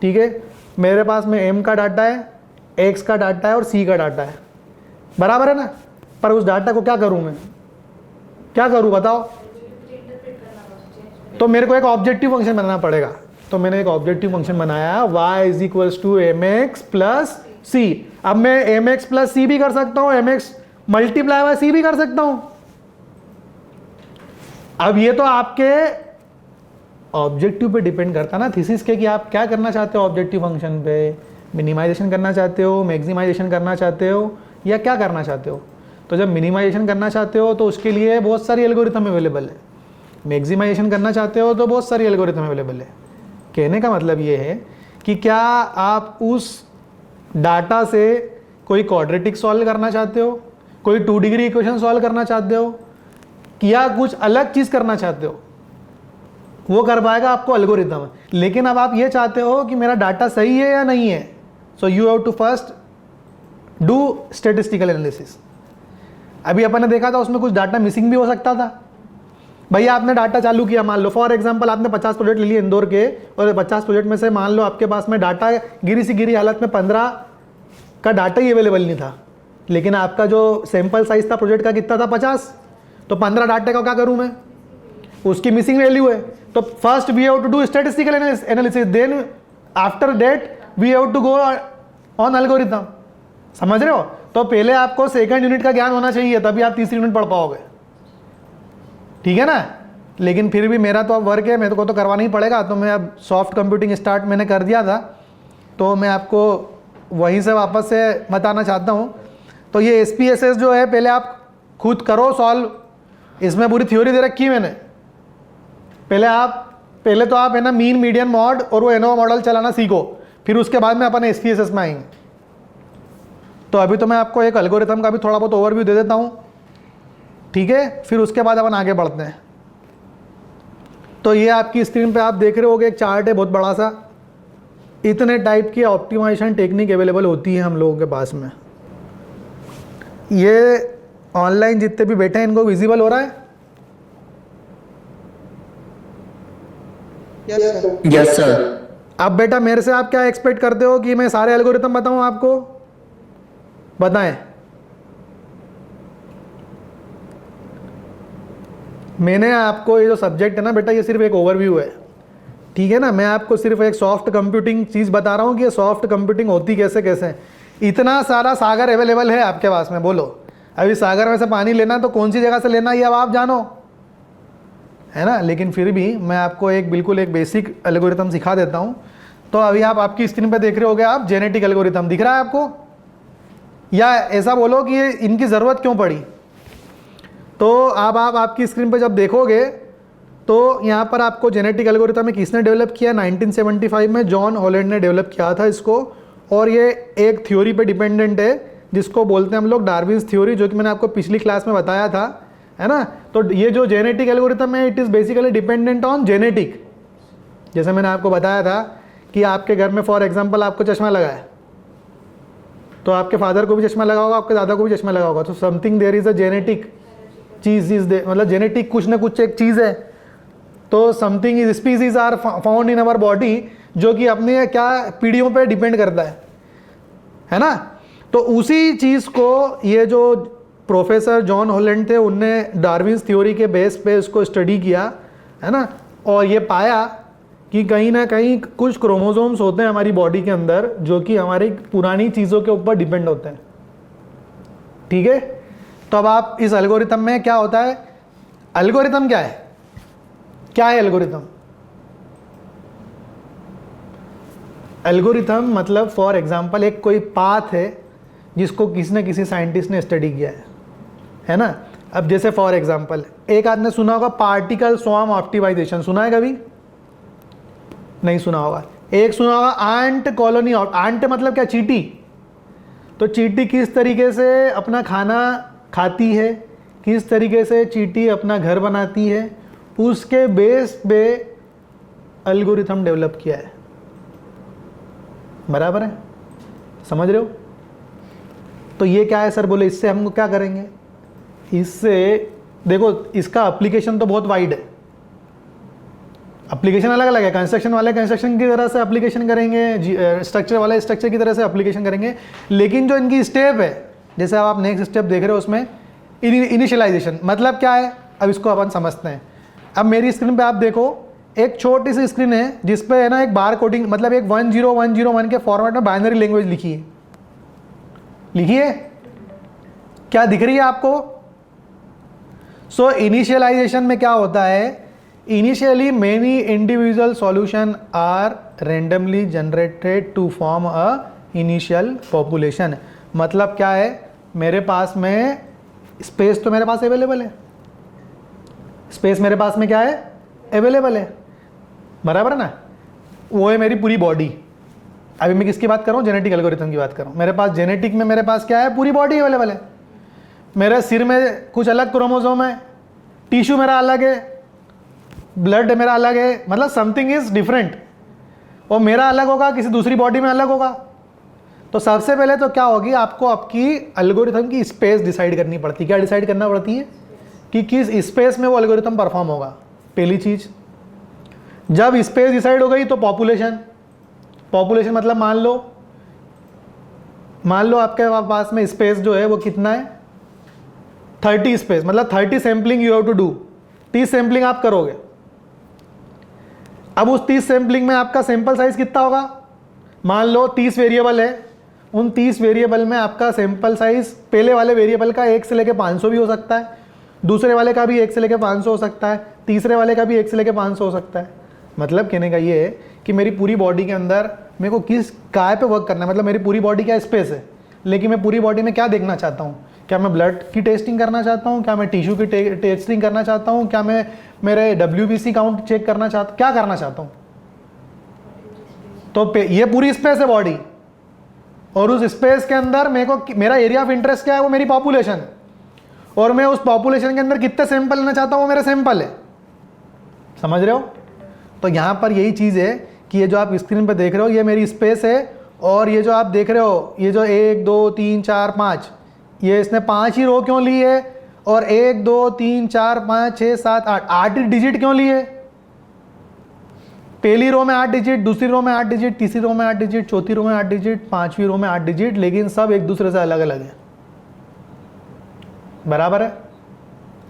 [SPEAKER 1] ठीक है, मेरे पास में m का डाटा है, x का डाटा है और c का डाटा है, बराबर है ना। पर उस डाटा को क्या करूं मैं, क्या करूं बताओ। तो मेरे को एक ऑब्जेक्टिव फंक्शन बनाना पड़ेगा, तो मैंने एक ऑब्जेक्टिव फंक्शन बनाया y is equals to mx plus C. अब मैं mx प्लस सी भी कर सकता हूँ, mx मल्टीप्लाई बाय सी भी कर सकता हूँ। अब ये तो आपके ऑब्जेक्टिव पे डिपेंड करता ना थीसिस के, कि आप क्या करना चाहते हो ऑब्जेक्टिव फंक्शन पे, मिनिमाइजेशन करना चाहते हो, मैक्सिमाइजेशन करना चाहते हो, या क्या करना चाहते हो। तो जब मिनिमाइजेशन करना चाहते हो तो उसके लिए बहुत सारी एल्गोरिथम अवेलेबल है, मैक्सिमाइजेशन करना चाहते हो तो बहुत सारी एल्गोरिथम अवेलेबल है। कहने का मतलब ये है कि क्या आप उस डाटा से कोई क्वाड्रेटिक सॉल्व करना चाहते हो, कोई 2 डिग्री इक्वेशन सॉल्व करना चाहते हो, या कुछ अलग चीज़ करना चाहते हो, वो कर पाएगा आपको एल्गोरिथम। लेकिन अब आप ये चाहते हो कि मेरा डाटा सही है या नहीं है, so you have to first do statistical analysis. अभी अपन ने देखा था उसमें कुछ डाटा मिसिंग भी हो सकता था। भैया आपने डाटा चालू किया, मान लो फॉर एग्जांपल आपने 50 प्रोजेक्ट ले लिए इंदौर के, और 50 प्रोजेक्ट में से मान लो आपके पास में डाटा गिरी सी गिरी हालत में 15 का डाटा ही अवेलेबल नहीं था, लेकिन आपका जो सैंपल साइज था प्रोजेक्ट का कितना था, 50। तो 15 डाटे का क्या करूँ मैं, उसकी मिसिंग वैल्यू है। तो first we have to do statistical analysis, then after that we have to go on algorithm. समझ रहे हो। तो पहले आपको सेकंड यूनिट का ज्ञान होना चाहिए, तभी आप तीसरी यूनिट पढ़ पाओगे, ठीक है ना। लेकिन फिर भी मेरा तो अब वर्क है, मेरे को तो करवाना ही पड़ेगा। तो मैं अब सॉफ्ट कंप्यूटिंग स्टार्ट मैंने कर दिया था, तो मैं आपको वहीं से वापस से बताना चाहता हूँ। तो ये SPSS जो है पहले आप खुद करो सॉल्व, इसमें पूरी थ्योरी दे रखी है मैंने। पहले तो आप है ना मीन मीडियन मॉड और वो एनोवा मॉडल चलाना सीखो, फिर उसके बाद में अपन SPSS में आएंगे। तो अभी तो मैं आपको एक एल्गोरिथम का भी थोड़ा बहुत ओवरव्यू दे देता हूँ, ठीक है, फिर उसके बाद अपन आगे बढ़ते हैं। तो ये आपकी स्क्रीन पे आप देख रहे होगे एक चार्ट है बहुत बड़ा सा, इतने टाइप की ऑप्टिमाइजेशन टेक्निक अवेलेबल होती है हम लोगों के पास में। ये ऑनलाइन जितने भी बैठे हैं इनको विजिबल हो रहा है?
[SPEAKER 5] Yes sir.
[SPEAKER 1] अब बेटा मेरे से आप क्या एक्सपेक्ट करते हो कि मैं सारे एल्गोरिथम बताऊं आपको? बताएं। मैंने आपको ये जो सब्जेक्ट है ना बेटा, ये सिर्फ एक ओवरव्यू है, ठीक है ना। मैं आपको सिर्फ एक सॉफ्ट कंप्यूटिंग चीज़ बता रहा हूँ कि ये सॉफ्ट कंप्यूटिंग होती कैसे कैसे। इतना सारा सागर अवेलेबल है आपके पास में, बोलो अभी सागर में से पानी लेना तो कौन सी जगह से लेना, ये अब आप जानो, है ना। लेकिन फिर भी मैं आपको एक बिल्कुल एक बेसिक एल्गोरिथम सिखा देता हूँ। तो अभी आप आपकी स्क्रीन पे देख रहे होगे आप जेनेटिक एल्गोरिथम दिख रहा है आपको, या ऐसा बोलो कि ये इनकी ज़रूरत क्यों पड़ी। तो आप आपकी स्क्रीन पे जब देखोगे तो यहाँ पर आपको जेनेटिक एल्गोरिथम किसने डेवलप किया, 1975 में जॉन हॉलैंड ने डेवलप किया था इसको। और ये एक थ्योरी पे डिपेंडेंट है जिसको बोलते हैं हम लोग डार्विन्स थ्योरी, जो कि मैंने आपको पिछली क्लास में बताया था, है ना। तो ये जो जेनेटिक एल्गोरिथम है it is basically dependent on genetic. जैसे मैंने आपको बताया था कि आपके घर में फॉर एग्जांपल आपको चश्मा लगा है, तो आपके फादर को भी चश्मा लगा होगा, आपके दादा को भी चश्मा लगा होगा। तो something there is a genetic चीज़ इज दे, मतलब जेनेटिक कुछ ना कुछ एक चीज़ है। तो something is species are found in our body, जो कि अपने क्या पीढ़ियों पे डिपेंड करता है ना। तो उसी चीज़ को ये जो प्रोफेसर जॉन हॉलैंड थे, उनने डार्विन्स थ्योरी के बेस पे इसको स्टडी किया, है ना, और ये पाया कि कहीं ना कहीं कुछ क्रोमोसोम्स होते हैं हमारी बॉडी के अंदर जो कि हमारी पुरानी चीज़ों के ऊपर डिपेंड होते हैं। ठीक है, तो अब आप इस एल्गोरिथम में क्या होता है, एल्गोरिथम क्या है, क्या है एल्गोरिथम? एल्गोरिथम मतलब फॉर एग्जांपल एक कोई पाथ है जिसको किसी न किसी साइंटिस्ट ने स्टडी किया है ना। अब जैसे फॉर एग्जांपल एक आदमी सुना होगा पार्टिकल स्वॉर्म ऑप्टिमाइजेशन, सुना है कभी? नहीं सुना होगा। एक सुना होगा आंट कॉलोनी, आंट मतलब क्या, चींटी। तो चींटी किस तरीके से अपना खाना खाती है, किस तरीके से चींटी अपना घर बनाती है, उसके बेस पे एल्गोरिथम डेवलप किया है। बराबर है, समझ रहे हो? तो ये क्या है सर? बोले इससे हम क्या करेंगे? इससे देखो इसका एप्लीकेशन तो बहुत वाइड है, एप्लीकेशन अलग अलग है। कंस्ट्रक्शन वाले कंस्ट्रक्शन की तरह से एप्लीकेशन करेंगे, स्ट्रक्चर वाले स्ट्रक्चर की तरह से एप्लीकेशन करेंगे, लेकिन जो इनकी स्टेप है, जैसे आप नेक्स्ट स्टेप देख रहे हो उसमें इनिशियलाइजेशन मतलब क्या है, अब इसको अपन समझते हैं। अब मेरी स्क्रीन पे आप देखो, एक छोटी सी स्क्रीन है जिस पे है ना एक बार कोडिंग मतलब एक 10101 के फॉर्मेट में बाइनरी लैंग्वेज लिखी है, लिखी है, क्या दिख रही है आपको? सो इनिशियलाइजेशन में क्या होता है, initially many individual solution are randomly generated to form a initial population. मतलब क्या है, मेरे पास में स्पेस तो मेरे पास अवेलेबल है, स्पेस मेरे पास में क्या है, अवेलेबल है, बराबर है ना। वो है मेरी पूरी बॉडी। अभी मैं किसकी बात कर रहा हूँ, जेनेटिक एल्गोरिथम की बात कर रहा हूँ। मेरे पास जेनेटिक में मेरे पास क्या है, पूरी बॉडी अवेलेबल है। मेरे सिर में कुछ अलग क्रोमोसोम है, टिश्यू मेरा अलग है, ब्लड मेरा अलग है, मतलब समथिंग इज डिफरेंट, और मेरा अलग होगा, किसी दूसरी बॉडी में अलग होगा। तो सबसे पहले तो क्या होगी, आपको आपकी एल्गोरिथम की स्पेस डिसाइड करनी पड़ती है। क्या डिसाइड करना पड़ती है कि किस स्पेस में वो एल्गोरिथम परफॉर्म होगा, पहली चीज। जब स्पेस डिसाइड हो गई तो पॉपुलेशन, पॉपुलेशन मतलब मान लो आपके पास में स्पेस जो है वो कितना है, 30 स्पेस, मतलब 30 sampling you have to do, 30 sampling आप करोगे। अब उस 30 सैम्पलिंग में आपका सैंपल साइज कितना होगा, मान लो 30 वेरिएबल है, उन 30 वेरिएबल में आपका सैंपल साइज पहले वाले वेरिएबल का 1 से लेके 500 भी हो सकता है, दूसरे वाले का भी 1 से लेके 500 हो सकता है, तीसरे वाले का भी 1 से लेके 500 हो सकता है। मतलब कहने का ये है कि मेरी पूरी बॉडी के अंदर मेरे को किस काय पे वर्क करना है, मतलब मेरी पूरी बॉडी क्या स्पेस है, लेकिन मैं पूरी बॉडी में क्या देखना चाहता हूँ, क्या मैं ब्लड की टेस्टिंग करना चाहता हूँ, क्या मैं टिश्यू की टेस्टिंग करना चाहता हूँ, क्या मैं मेरे WBC काउंट चेक करना चाहता, क्या करना चाहता हूँ। तो ये पूरी स्पेस है बॉडी, और उस स्पेस के अंदर मेरे को मेरा एरिया ऑफ इंटरेस्ट क्या है, वो मेरी पॉपुलेशन, और मैं उस पॉपुलेशन के अंदर कितने सैंपल लेना चाहता हूँ, वो मेरा सैंपल है। समझ रहे हो? तो यहाँ पर यही चीज़ है कि ये जो आप स्क्रीन पर देख रहे हो ये मेरी स्पेस है, और ये जो आप देख रहे हो ये जो 1 2 3 4 5, ये इसने 5 ही रो क्यों ली है, और 1 2 3 4 5 6 7 8 डिजिट क्यों लिए? पहली रो में 8 डिजिट, दूसरी रो में 8 डिजिट, तीसरी रो में 8 डिजिट, चौथी रो में 8 डिजिट, पांचवी रो में 8 डिजिट, लेकिन सब एक दूसरे से अलग अलग है। बराबर है?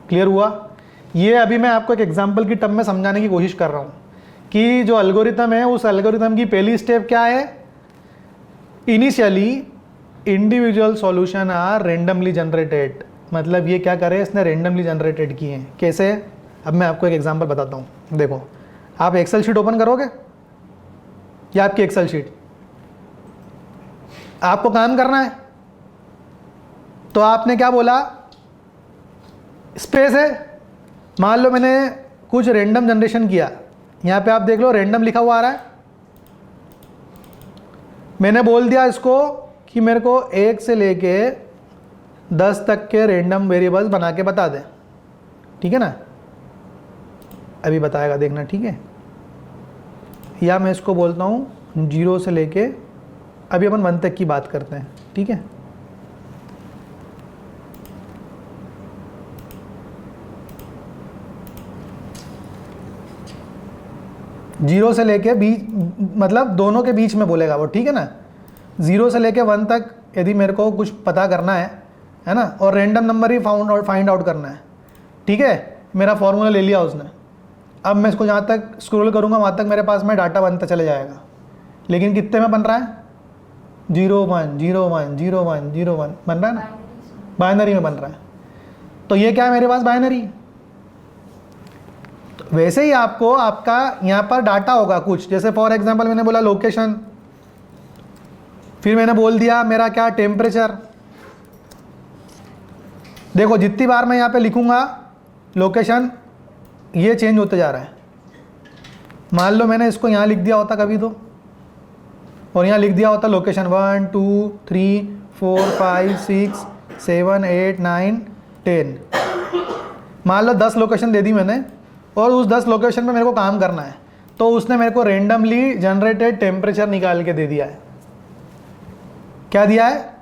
[SPEAKER 1] क्लियर हुआ? ये अभी मैं आपको एक एग्जांपल की टर्म में समझाने की कोशिश कर रहा हूं कि जो एल्गोरिथम है उस एल्गोरिथम की पहली स्टेप क्या है, initially individual solution are randomly generated. मतलब ये क्या करे, इसने रेंडमली जनरेटेड किए हैं। कैसे? अब मैं आपको एक एग्जांपल बताता हूँ। देखो, आप एक्सेल शीट ओपन करोगे, या आपकी एक्सेल शीट, आपको काम करना है, तो आपने क्या बोला, स्पेस है, मान लो मैंने कुछ रेंडम जनरेशन किया, यहाँ पे आप देख लो रेंडम लिखा हुआ आ रहा है, मैंने बोल दिया इसको कि मेरे को 1 से लेके 10 तक के रेंडम वेरिएबल्स बना के बता दे। ठीक है ना? अभी बताएगा, देखना, ठीक है? या मैं इसको बोलता हूँ 0 से लेके, अभी अपन 1 तक की बात करते हैं। ठीक है? जीरो से लेके बीच, मतलब दोनों के बीच में बोलेगा वो। ठीक है ना? 0 से लेके 1 तक यदि मेरे को कुछ पता करना है, है ना, और रैंडम नंबर ही फाइंड आउट करना है, ठीक है। मेरा फॉर्मूला ले लिया उसने, अब मैं इसको जहाँ तक स्क्रॉल करूँगा वहाँ तक मेरे पास में डाटा बनता चले जाएगा, लेकिन कितने में बन रहा है, 0 1 0 1 0 1 0 1 बन रहा है ना, बाइनरी में बन रहा है। तो ये क्या है मेरे पास, बाइनरी। तो वैसे ही आपको आपका यहाँ पर डाटा होगा कुछ, जैसे फॉर एग्जांपल मैंने बोला लोकेशन, फिर मैंने बोल दिया मेरा क्या, टेम्परेचर। देखो जितनी बार मैं यहाँ पे लिखूँगा लोकेशन, ये चेंज होते जा रहा है। मान लो मैंने इसको यहाँ लिख दिया होता कभी तो, और यहाँ लिख दिया होता लोकेशन 1 2 3 4 5 6 7 8 9 10। मान लो 10 लोकेशन दे दी मैंने, और उस 10 लोकेशन पे मेरे को काम करना है, तो उसने मेरे को रेंडमली जनरेटेड टेम्परेचर निकाल के दे दिया है। क्या दिया है,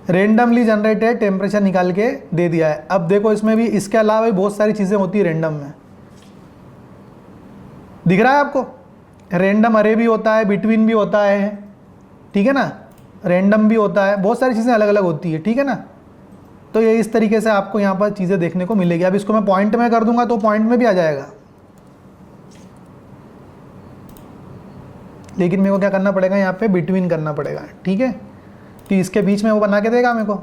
[SPEAKER 1] रेंडमली जनरेटेड टेम्परेचर निकाल के दे दिया है। अब देखो इसमें भी इसके अलावा भी बहुत सारी चीज़ें होती है रैंडम में, दिख रहा है आपको, रैंडम अरे भी होता है, बिटवीन भी होता है, ठीक है ना, रैंडम भी होता है, बहुत सारी चीज़ें अलग अलग होती है, ठीक है ना। तो ये इस तरीके से आपको यहाँ पर चीज़ें देखने को मिलेगी। अब इसको मैं पॉइंट में कर दूंगा तो पॉइंट में भी आ जाएगा, लेकिन मेरे को क्या करना पड़ेगा, यहाँ पे बिटवीन करना पड़ेगा, ठीक है। तो इसके बीच में वो बना के देगा मेरे को।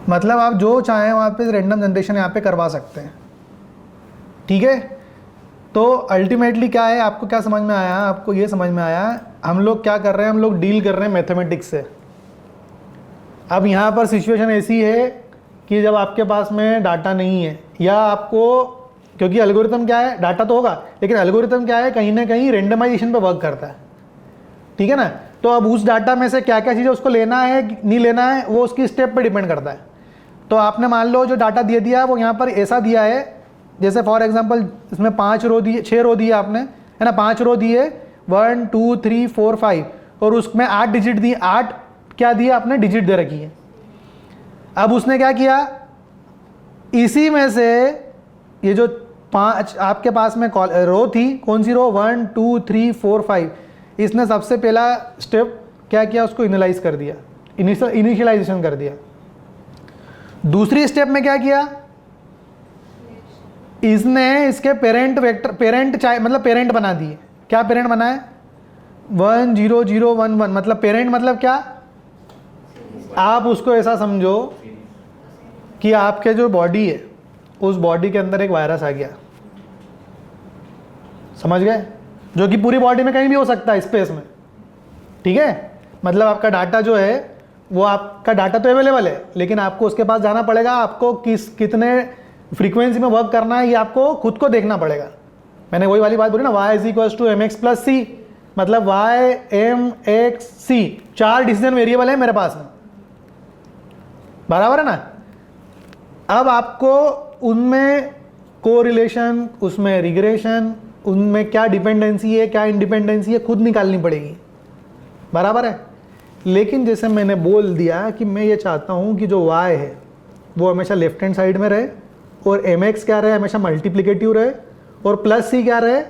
[SPEAKER 1] मतलब आप जो चाहें वहाँ पे रैंडम जनरेशन यहाँ पे करवा सकते हैं, ठीक है। तो अल्टीमेटली क्या है, आपको क्या समझ में आया, आपको ये समझ में आया हम लोग क्या कर रहे हैं, हम लोग डील कर रहे हैं मैथमेटिक्स से। अब यहाँ पर सिचुएशन ऐसी है कि जब आपके पास में डाटा नहीं है, या आपको, क्योंकि एल्गोरिथम क्या है, डाटा तो होगा लेकिन एल्गोरिथम क्या है, कहीं ना कहीं रेंडमाइजेशन पे वर्क करता है, ठीक है ना। तो अब उस डाटा में से क्या क्या चीज़ें उसको लेना है नहीं लेना है, वो उसकी स्टेप पे डिपेंड करता है। तो आपने मान लो जो डाटा दे दिया वो यहाँ पर ऐसा दिया है, जैसे फॉर एग्जांपल इसमें 5 रो दिए, 6 रो दिए आपने, है ना, 5 रो दिए 1 2 3 4 5, और उसमें 8 डिजिट दिए, 8 क्या दिए आपने, डिजिट दे रखी है। अब उसने क्या किया, इसी में से ये जो 5 आपके पास में रो थी, कौन सी रो, 1 2 3 4 5, इसने सबसे पहला स्टेप क्या किया, उसको इनिशियलाइज कर दिया, इनिशियलाइजेशन कर दिया। दूसरी स्टेप में क्या किया, इसने इसके पेरेंट वेक्टर, पेरेंट मतलब पेरेंट बना दिए। क्या पेरेंट बनाए, 1 0 0 1 1, मतलब पेरेंट मतलब क्या, आप उसको ऐसा समझो कि आपके जो बॉडी है उस बॉडी के अंदर एक वायरस आ गया, समझ गए, जो कि पूरी बॉडी में कहीं भी हो सकता है स्पेस में, ठीक है। मतलब आपका डाटा जो है वो, आपका डाटा तो अवेलेबल है, लेकिन आपको उसके पास जाना पड़ेगा, आपको कितने फ्रीक्वेंसी में वर्क करना है ये आपको खुद को देखना पड़ेगा। मैंने वही वाली बात बोली ना, y = mx + c, मतलब y m x c 4 decision variable है मेरे पास में, बराबर है ना। अब आपको उनमें कोरिलेशन, उसमें रिग्रेशन, उनमें क्या डिपेंडेंसी है क्या इंडिपेंडेंसी है खुद निकालनी पड़ेगी, बराबर है। लेकिन जैसे मैंने बोल दिया कि मैं ये चाहता हूँ कि जो y है वो हमेशा लेफ्ट हैंड साइड में रहे, और mx क्या रहे, हमेशा मल्टीप्लिकेटिव रहे, और +c क्या रहे,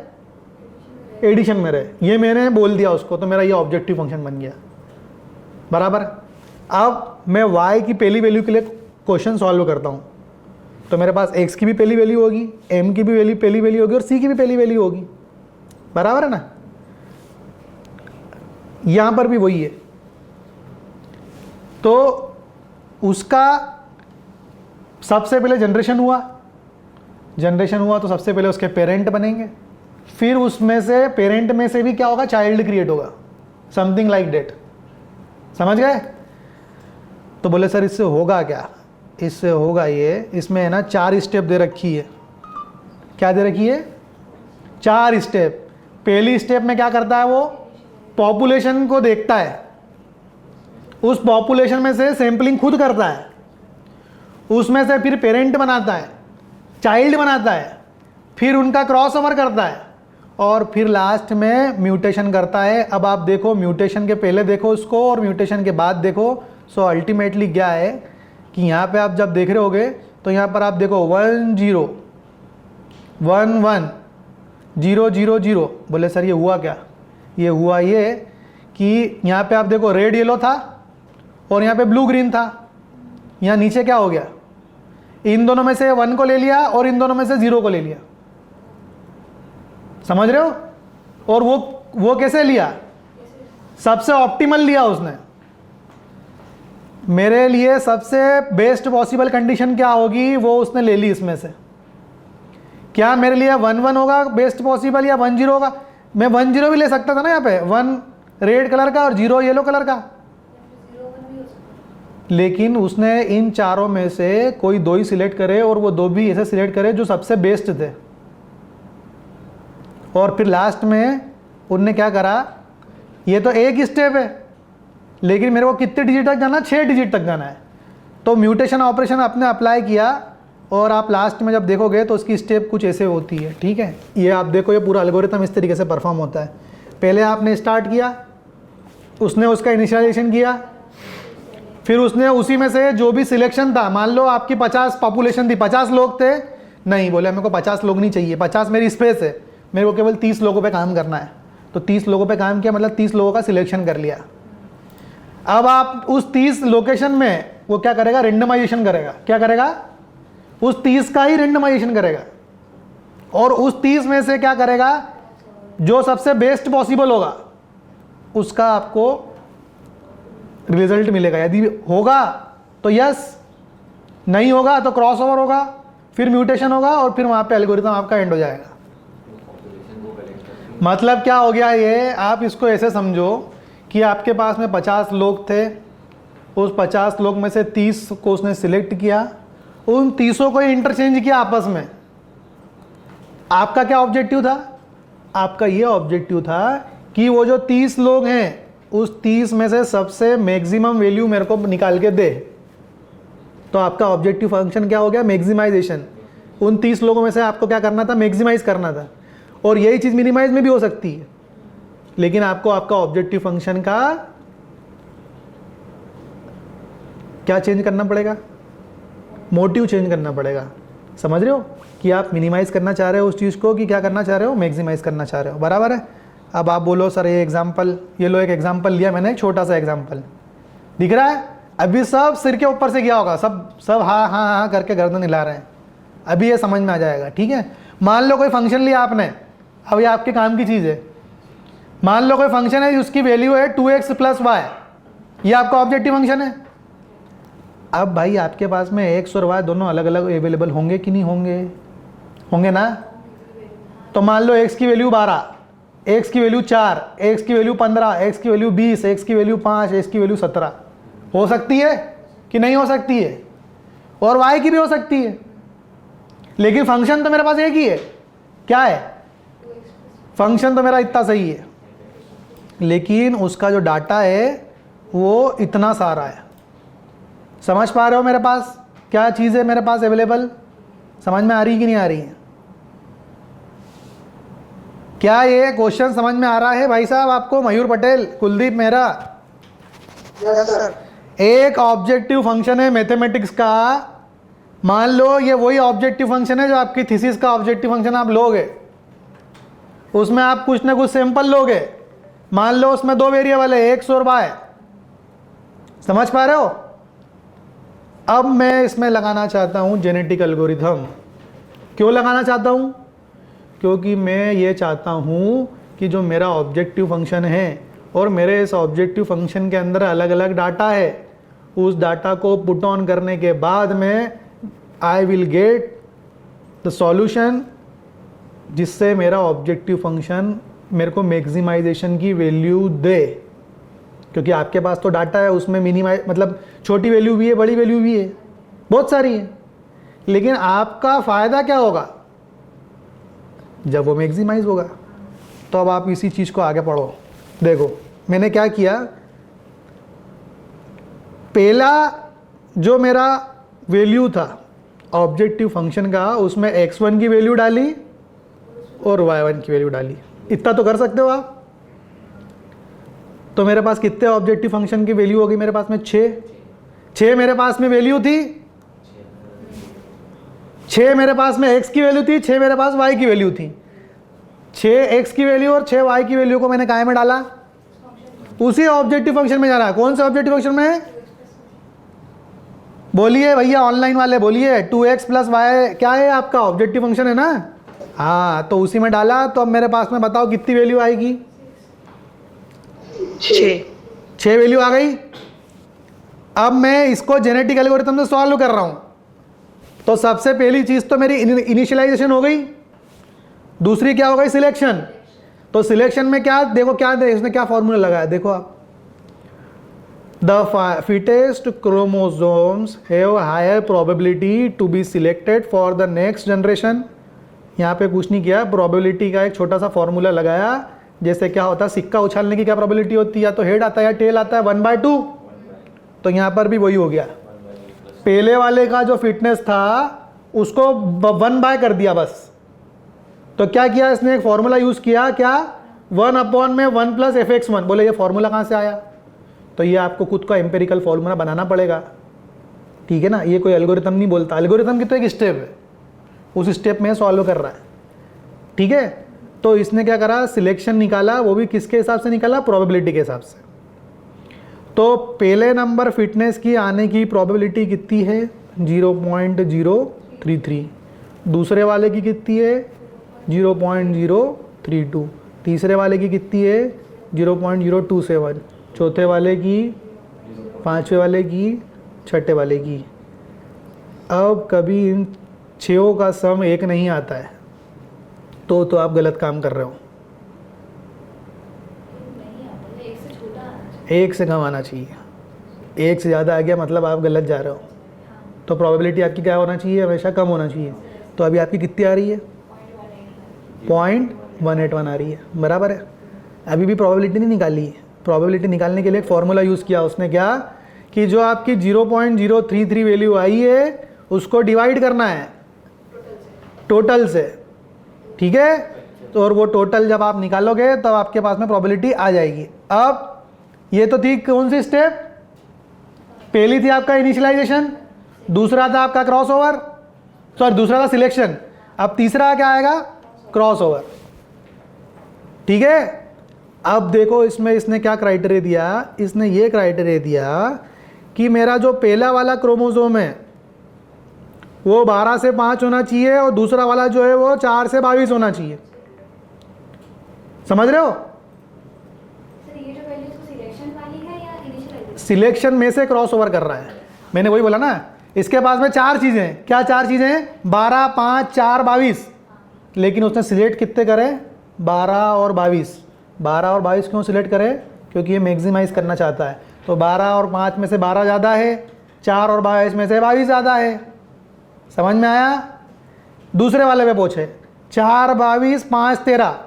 [SPEAKER 1] एडिशन में रहे। ये मैंने बोल दिया उसको, तो मेरा ये ऑब्जेक्टिव फंक्शन बन गया, बराबर। अब मैं y की पहली वैल्यू के लिए क्वेश्चन सॉल्व करता हूँ, तो मेरे पास x की भी पहली वैल्यू होगी, m की भी पहली वैल्यू होगी, और c की भी पहली वैल्यू होगी, बराबर है ना। यहाँ पर भी वही है। तो उसका सबसे पहले जनरेशन हुआ तो सबसे पहले उसके पेरेंट बनेंगे, फिर उसमें से पेरेंट में से भी क्या होगा, चाइल्ड क्रिएट होगा, समथिंग लाइक डेट, समझ गए। तो बोले सर इससे होगा क्या, इससे होगा ये, इसमें है ना 4 स्टेप दे रखी है। क्या दे रखी है, 4 स्टेप। पहली स्टेप में क्या करता है, वो पॉपुलेशन को देखता है, उस पॉपुलेशन में से सैंपलिंग खुद करता है, उसमें से फिर पेरेंट बनाता है, चाइल्ड बनाता है, फिर उनका क्रॉस ओवर करता है और फिर लास्ट में म्यूटेशन करता है। अब आप देखो म्यूटेशन के पहले देखो उसको और म्यूटेशन के बाद देखो। सो अल्टीमेटली क्या है कि यहाँ पे आप जब देख रहे होगे तो यहाँ पर आप देखो 1 0 1 1 0 0 0। बोले सर ये हुआ क्या? ये हुआ ये कि यहाँ पे आप देखो रेड येलो था और यहाँ पे ब्लू ग्रीन था। यहाँ नीचे क्या हो गया? इन दोनों में से 1 को ले लिया और इन दोनों में से 0 को ले लिया। समझ रहे हो? और वो कैसे लिया? सबसे ऑप्टिमल लिया उसने। मेरे लिए सबसे बेस्ट पॉसिबल कंडीशन क्या होगी वो उसने ले ली इसमें से। क्या मेरे लिए 1 1 होगा बेस्ट पॉसिबल या 1 0 होगा? मैं 1 0 भी ले सकता था ना, यहाँ पे 1 रेड कलर का और 0 येलो कलर का। लेकिन उसने इन चारों में से कोई 2 ही सिलेक्ट करे और वो 2 भी ऐसे सिलेक्ट करे जो सबसे बेस्ट थे। और फिर लास्ट में उनने क्या करा? ये तो एक स्टेप है लेकिन मेरे को कितने डिजिट तक जाना? 6 डिजिट तक जाना है। तो म्यूटेशन ऑपरेशन आपने अप्लाई किया और आप लास्ट में जब देखोगे तो उसकी स्टेप कुछ ऐसे होती है। ठीक है, ये आप देखो, ये पूरा एल्गोरिथम इस तरीके से परफॉर्म होता है। पहले आपने स्टार्ट किया, उसने उसका इनिशियलाइजेशन किया, फिर उसने उसी में से जो भी सिलेक्शन था, मान लो आपकी 50 पॉपुलेशन थी, 50 लोग थे, नहीं बोले मेरे को 50 लोग नहीं चाहिए, 50 मेरी स्पेस है, मेरे को केवल 30 लोगों पे काम करना है। तो 30 लोगों पे काम किया, मतलब 30 लोगों का सिलेक्शन कर लिया। अब आप उस 30 लोकेशन में वो क्या करेगा? रेंडमाइजेशन करेगा। क्या करेगा? उस 30 का ही रेंडमाइजेशन करेगा और उस 30 में से क्या करेगा? जो सबसे बेस्ट पॉसिबल होगा उसका आपको रिजल्ट मिलेगा। यदि होगा तो यस, नहीं होगा तो क्रॉस ओवर होगा, फिर म्यूटेशन होगा और फिर वहाँ पे एल्गोरिथम आपका एंड हो जाएगा। मतलब क्या हो गया ये? आप इसको ऐसे समझो कि आपके पास में 50 लोग थे, उस 50 लोग में से 30 को उसने सिलेक्ट किया, उन 30 को इंटरचेंज किया आपस में। आपका क्या ऑब्जेक्टिव था? आपका ये ऑब्जेक्टिव था कि वो जो 30 लोग हैं उस 30 में से सबसे मैक्सिमम वैल्यू मेरे को निकाल के दे। तो आपका ऑब्जेक्टिव फंक्शन क्या हो गया? मैक्सिमाइजेशन। उन 30 लोगों में से आपको क्या करना था? मैक्सिमाइज करना था। और यही चीज़ मिनिमाइज में भी हो सकती है, लेकिन आपको आपका ऑब्जेक्टिव फंक्शन का क्या चेंज करना पड़ेगा? मोटिव चेंज करना पड़ेगा। समझ रहे हो कि आप मिनिमाइज करना चाह रहे हो उस चीज़ को कि क्या करना चाह रहे हो? मैक्सिमाइज करना चाह रहे हो। बराबर है। अब आप बोलो सर ये एग्जाम्पल, ये लो एक एग्जाम्पल लिया मैंने, एक छोटा सा एग्जाम्पल दिख रहा है। अभी सब सिर के ऊपर से गया होगा, सब हाँ हाँ हाँ करके गर्दन हिला रहे हैं। अभी ये समझ में आ जाएगा। ठीक है, मान लो कोई फंक्शन लिया आपने, अब ये आपके काम की चीज़ है। मान लो कोई फंक्शन है उसकी वैल्यू है 2x + y, ये आपका ऑब्जेक्टिव फंक्शन है। अब भाई आपके पास में x और y दोनों अलग अलग अवेलेबल होंगे कि नहीं होंगे? होंगे ना। तो मान लो x की वैल्यू 12, x की वैल्यू 4, x की वैल्यू 15, x की वैल्यू 20, x की वैल्यू 5, x की वैल्यू 17 हो सकती है कि नहीं हो सकती है? और y की भी हो सकती है। लेकिन फंक्शन तो मेरे पास एक ही है। क्या है? फंक्शन तो मेरा इतना सही है, लेकिन उसका जो डाटा है वो इतना सारा है। समझ पा रहे हो मेरे पास क्या चीज़ है मेरे पास अवेलेबल? समझ में आ रही कि नहीं आ रही है? क्या ये क्वेश्चन समझ में आ रहा है भाई साहब आपको? मयूर पटेल, कुलदीप मेहरा।
[SPEAKER 5] Yes sir.
[SPEAKER 1] एक ऑब्जेक्टिव फंक्शन है मैथमेटिक्स का। मान लो ये वही ऑब्जेक्टिव फंक्शन है जो आपकी थीसिस का ऑब्जेक्टिव फंक्शन आप लोगे। उसमें आप कुछ ना कुछ सैंपल लोगे। मान लो उसमें 2 वेरिएबल है, x और y। समझ पा रहे हो? अब मैं इसमें लगाना चाहता हूँ जेनेटिक एल्गोरिथम। क्यों लगाना चाहता हूँ? क्योंकि मैं ये चाहता हूँ कि जो मेरा ऑब्जेक्टिव फंक्शन है और मेरे इस ऑब्जेक्टिव फंक्शन के अंदर अलग अलग डाटा है, उस डाटा को पुट ऑन करने के बाद में I will get the solution जिससे मेरा ऑब्जेक्टिव फंक्शन मेरे को मैक्सिमाइजेशन की वैल्यू दे। क्योंकि आपके पास तो डाटा है, उसमें मिनिमाइज मतलब छोटी वैल्यू भी है, बड़ी वैल्यू भी है, बहुत सारी है। लेकिन आपका फ़ायदा क्या होगा? जब वो मैक्सिमाइज होगा। तो अब आप इसी चीज़ को आगे पढ़ो। देखो मैंने क्या किया, पहला जो मेरा वैल्यू था ऑब्जेक्टिव फंक्शन का, उसमें x1 की वैल्यू डाली और y1 की वैल्यू डाली। इतना तो कर सकते हो आप। तो मेरे पास कितने ऑब्जेक्टिव फंक्शन की वैल्यू होगी मेरे पास में? 6 मेरे पास में वैल्यू थी, 6 मेरे पास में x की वैल्यू थी, 6 मेरे पास y की वैल्यू थी। 6x की वैल्यू और 6y की वैल्यू को मैंने काय में डाला? उसी ऑब्जेक्टिव फंक्शन में जा रहा है। कौन से ऑब्जेक्टिव फंक्शन में है? बोलिए भैया, ऑनलाइन वाले बोलिए। 2x प्लस वाई क्या है आपका? ऑब्जेक्टिव फंक्शन है ना। हाँ, तो उसी में डाला। तो अब मेरे पास में बताओ कितनी वैल्यू आएगी? 6 वैल्यू आ गई। अब मैं इसको जेनेटिक एल्गोरिथम से सॉल्व कर रहा हूं। तो सबसे पहली चीज तो मेरी इनिशियलाइजेशन हो गई, दूसरी क्या हो गई? सिलेक्शन। तो सिलेक्शन में क्या देखो, क्या इसने क्या फॉर्मूला लगाया देखो आप। The fittest chromosomes have higher probability to be selected for the next generation. यहाँ पे कुछ नहीं किया, प्रोबेबिलिटी का एक छोटा सा फॉर्मूला लगाया। जैसे क्या होता है, सिक्का उछालने की क्या प्रोबेबिलिटी होती है? या तो हेड आता है या टेल आता है, 1/2। तो यहाँ पर भी वही हो गया। पहले वाले का जो फिटनेस था उसको 1/, कर दिया बस। तो क्या किया इसने? एक फॉर्मूला यूज किया, क्या? 1/(1 + fx1। बोले ये फॉर्मूला कहाँ से आया? तो ये आपको खुद का एम्पेरिकल फॉर्मूला बनाना पड़ेगा, ठीक है ना। ये कोई एल्गोरिथम नहीं बोलता। एल्गोरिथम की तो एक स्टेप है, उस स्टेप में सॉल्व कर रहा है, ठीक है। तो इसने क्या करा? सिलेक्शन निकाला, वो भी किसके हिसाब से निकाला? प्रोबेबिलिटी के हिसाब से। तो पहले नंबर फिटनेस की आने की प्रोबेबिलिटी कितनी है? 0.033। दूसरे वाले की कितनी है? 0.032। तीसरे वाले की कितनी है? 0.027। चौथे वाले की, पांचवे वाले की, छठे वाले की। अब कभी इन 6 का सम 1 नहीं आता है तो आप गलत काम कर रहे हो।
[SPEAKER 4] नहीं आता है, एक से छोटा आना चाहिए।
[SPEAKER 1] 1 से कम आना चाहिए। 1 से ज़्यादा आ गया मतलब आप गलत जा रहे हो। तो प्रोबेबिलिटी आपकी क्या होना चाहिए? हमेशा कम होना चाहिए। तो अभी आपकी कितनी आ रही है? 0.181 आ रही है, बराबर है। अभी भी प्रोबेबिलिटी नहीं निकाली है। प्रोबेबिलिटी निकालने के लिए एक फॉर्मूला यूज़ किया उसने, क्या कि जो आपकी 0.033 वैल्यू आई है उसको डिवाइड करना है टोटल से, ठीक है। तो और वो टोटल जब आप निकालोगे तब आपके पास में प्रोबेबिलिटी आ जाएगी। अब ये तो थी कौन सी स्टेप? पहली थी आपका इनिशियलाइजेशन, दूसरा था आपका क्रॉसओवर, सॉरी दूसरा था सिलेक्शन। अब तीसरा क्या आएगा? क्रॉसओवर, ठीक है। अब देखो इसमें इसने क्या क्राइटेरिया दिया? इसने ये क्राइटेरिया दिया कि मेरा जो पहला वाला क्रोमोसोम है वो 12 से 5 होना चाहिए और दूसरा वाला जो है वो 4 से 22 होना चाहिए। समझ रहे हो?
[SPEAKER 4] सर ये जो वैल्यू तो सिलेक्शन वाली है या इनिशियलाइजेशन?
[SPEAKER 1] सिलेक्शन में से क्रॉसओवर कर रहा है। मैंने वही बोला ना, इसके पास में 4 चीज़ें हैं। क्या 4 चीज़ें हैं? 12, 5, 4, 22। लेकिन उसने सिलेक्ट कितने करे? 12 और 22। 12 और 22 क्यों सिलेक्ट करे? क्योंकि ये मैक्सिमाइज करना चाहता है। तो 12 और 5 में से 12 ज़्यादा है, 4 और 22 में से 22 ज़्यादा है। समझ में आया? दूसरे वाले पे पूछे 4, 22, 5, 13।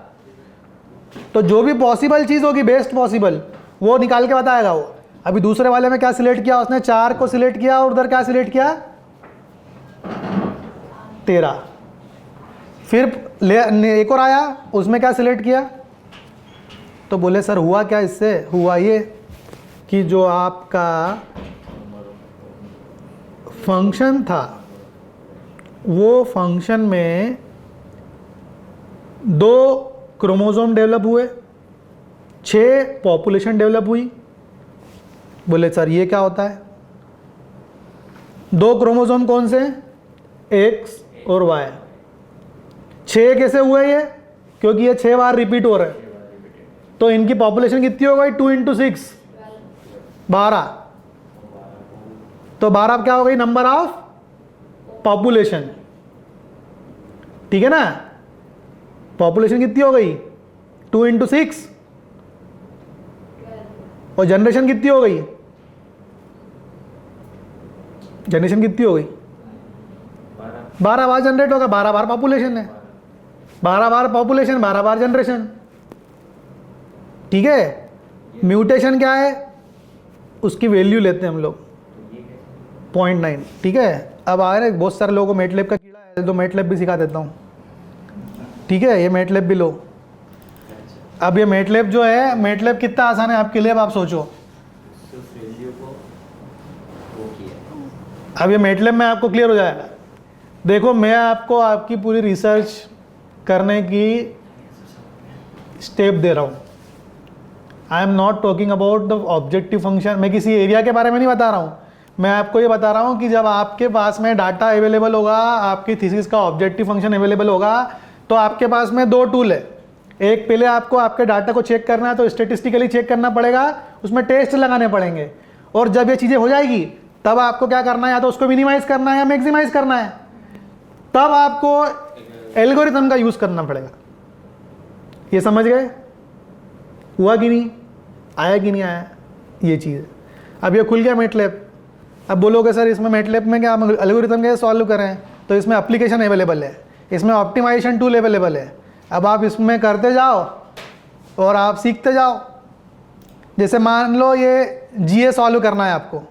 [SPEAKER 1] तो जो भी पॉसिबल चीज़ होगी, बेस्ट पॉसिबल, वो निकाल के बताएगा वो। अभी दूसरे वाले में क्या सिलेक्ट किया उसने? 4 को सिलेक्ट किया और उधर क्या सिलेक्ट किया? 13। फिर एक और आया, उसमें क्या सिलेक्ट किया? तो बोले सर हुआ क्या इससे? हुआ ये कि जो आपका फंक्शन था वो फंक्शन में 2 क्रोमोसोम डेवलप हुए, 6 पॉपुलेशन डेवलप हुई। बोले सर ये क्या होता है? 2 क्रोमोसोम कौन से हैं? एक्स और वाई। 6 कैसे हुए ये? क्योंकि ये 6 बार रिपीट हो रहे हैं। तो इनकी पॉपुलेशन कितनी हो गई? 2 × 6 12। तो 12 क्या हो गई? नंबर ऑफ पॉपुलेशन, ठीक है ना। पॉपुलेशन कितनी हो गई? 2 × 6। और जनरेशन कितनी हो गई? जनरेशन कितनी हो गई? 12 बार जनरेट होगा। 12 बार पॉपुलेशन है, 12 बार पॉपुलेशन, 12 बार जनरेशन, ठीक है। म्यूटेशन क्या है? उसकी वैल्यू लेते हैं हम लोग 0.9, ठीक है। अब आ रहे बहुत सारे लोगों को मैटलैब का कीड़ा है, तो मैटलैब भी सिखा देता हूँ, ठीक है। ये मैटलैब भी लो। अब ये मैटलैब जो है, मैटलैब कितना आसान है आपके लिए, अब आप सोचो। अब ये मैटलैब में आपको क्लियर हो जाएगा। देखो मैं आपको आपकी पूरी रिसर्च करने की स्टेप दे रहा हूँ। I am not talking about the objective function. मैं किसी एरिया के बारे में नहीं बता रहा हूँ, मैं आपको ये बता रहा हूँ कि जब आपके पास में डाटा अवेलेबल होगा, आपकी थीसिस का ऑब्जेक्टिव फंक्शन अवेलेबल होगा, तो आपके पास में दो टूल है। एक, पहले आपको आपके डाटा को चेक करना है तो स्टेटिस्टिकली चेक करना पड़ेगा, उसमें टेस्ट लगाने पड़ेंगे। और जब ये चीज़ें हो जाएगी तब आपको क्या करना है, या तो उसको मिनिमाइज करना है या मैक्सिमाइज करना है, तब आपको एल्गोरिथम का यूज़ करना पड़ेगा। ये समझ गए? हुआ कि नहीं, आया कि नहीं आया ये चीज़। अब ये खुल गया मैटलैब। अब बोलोगे सर इसमें मैटलैब में क्या हम एल्गोरिथम कैसे सॉल्व करें? तो इसमें एप्लीकेशन अवेलेबल है, इसमें ऑप्टिमाइजेशन टूल अवेलेबल है। अब आप इसमें करते जाओ और आप सीखते जाओ। जैसे मान लो ये जीए सॉल्व करना है आपको,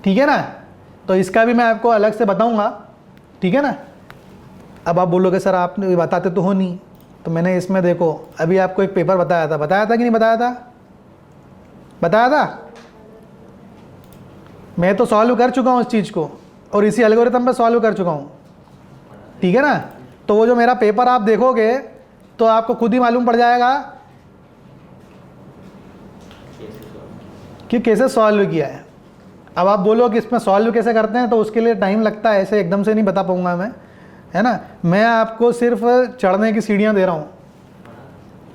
[SPEAKER 1] ठीक है ना, तो इसका भी मैं आपको अलग से बताऊंगा, ठीक है ना। अब आप बोलोगे सर आप बताते तो हो नहीं, तो मैंने इसमें देखो अभी आपको एक पेपर बताया था कि नहीं बताया था? बताया था। मैं तो सॉल्व कर चुका हूँ उस चीज़ को और इसी एल्गोरिथम पे सॉल्व कर चुका हूँ, ठीक है ना। तो वो जो मेरा पेपर आप देखोगे तो आपको खुद ही मालूम पड़ जाएगा कि कैसे सॉल्व किया है। अब आप बोलो कि इसमें सॉल्व कैसे करते हैं, तो उसके लिए टाइम लगता है, ऐसे एकदम से नहीं बता पाऊंगा मैं, है ना। मैं आपको सिर्फ चढ़ने की सीढ़ियाँ दे रहा हूँ,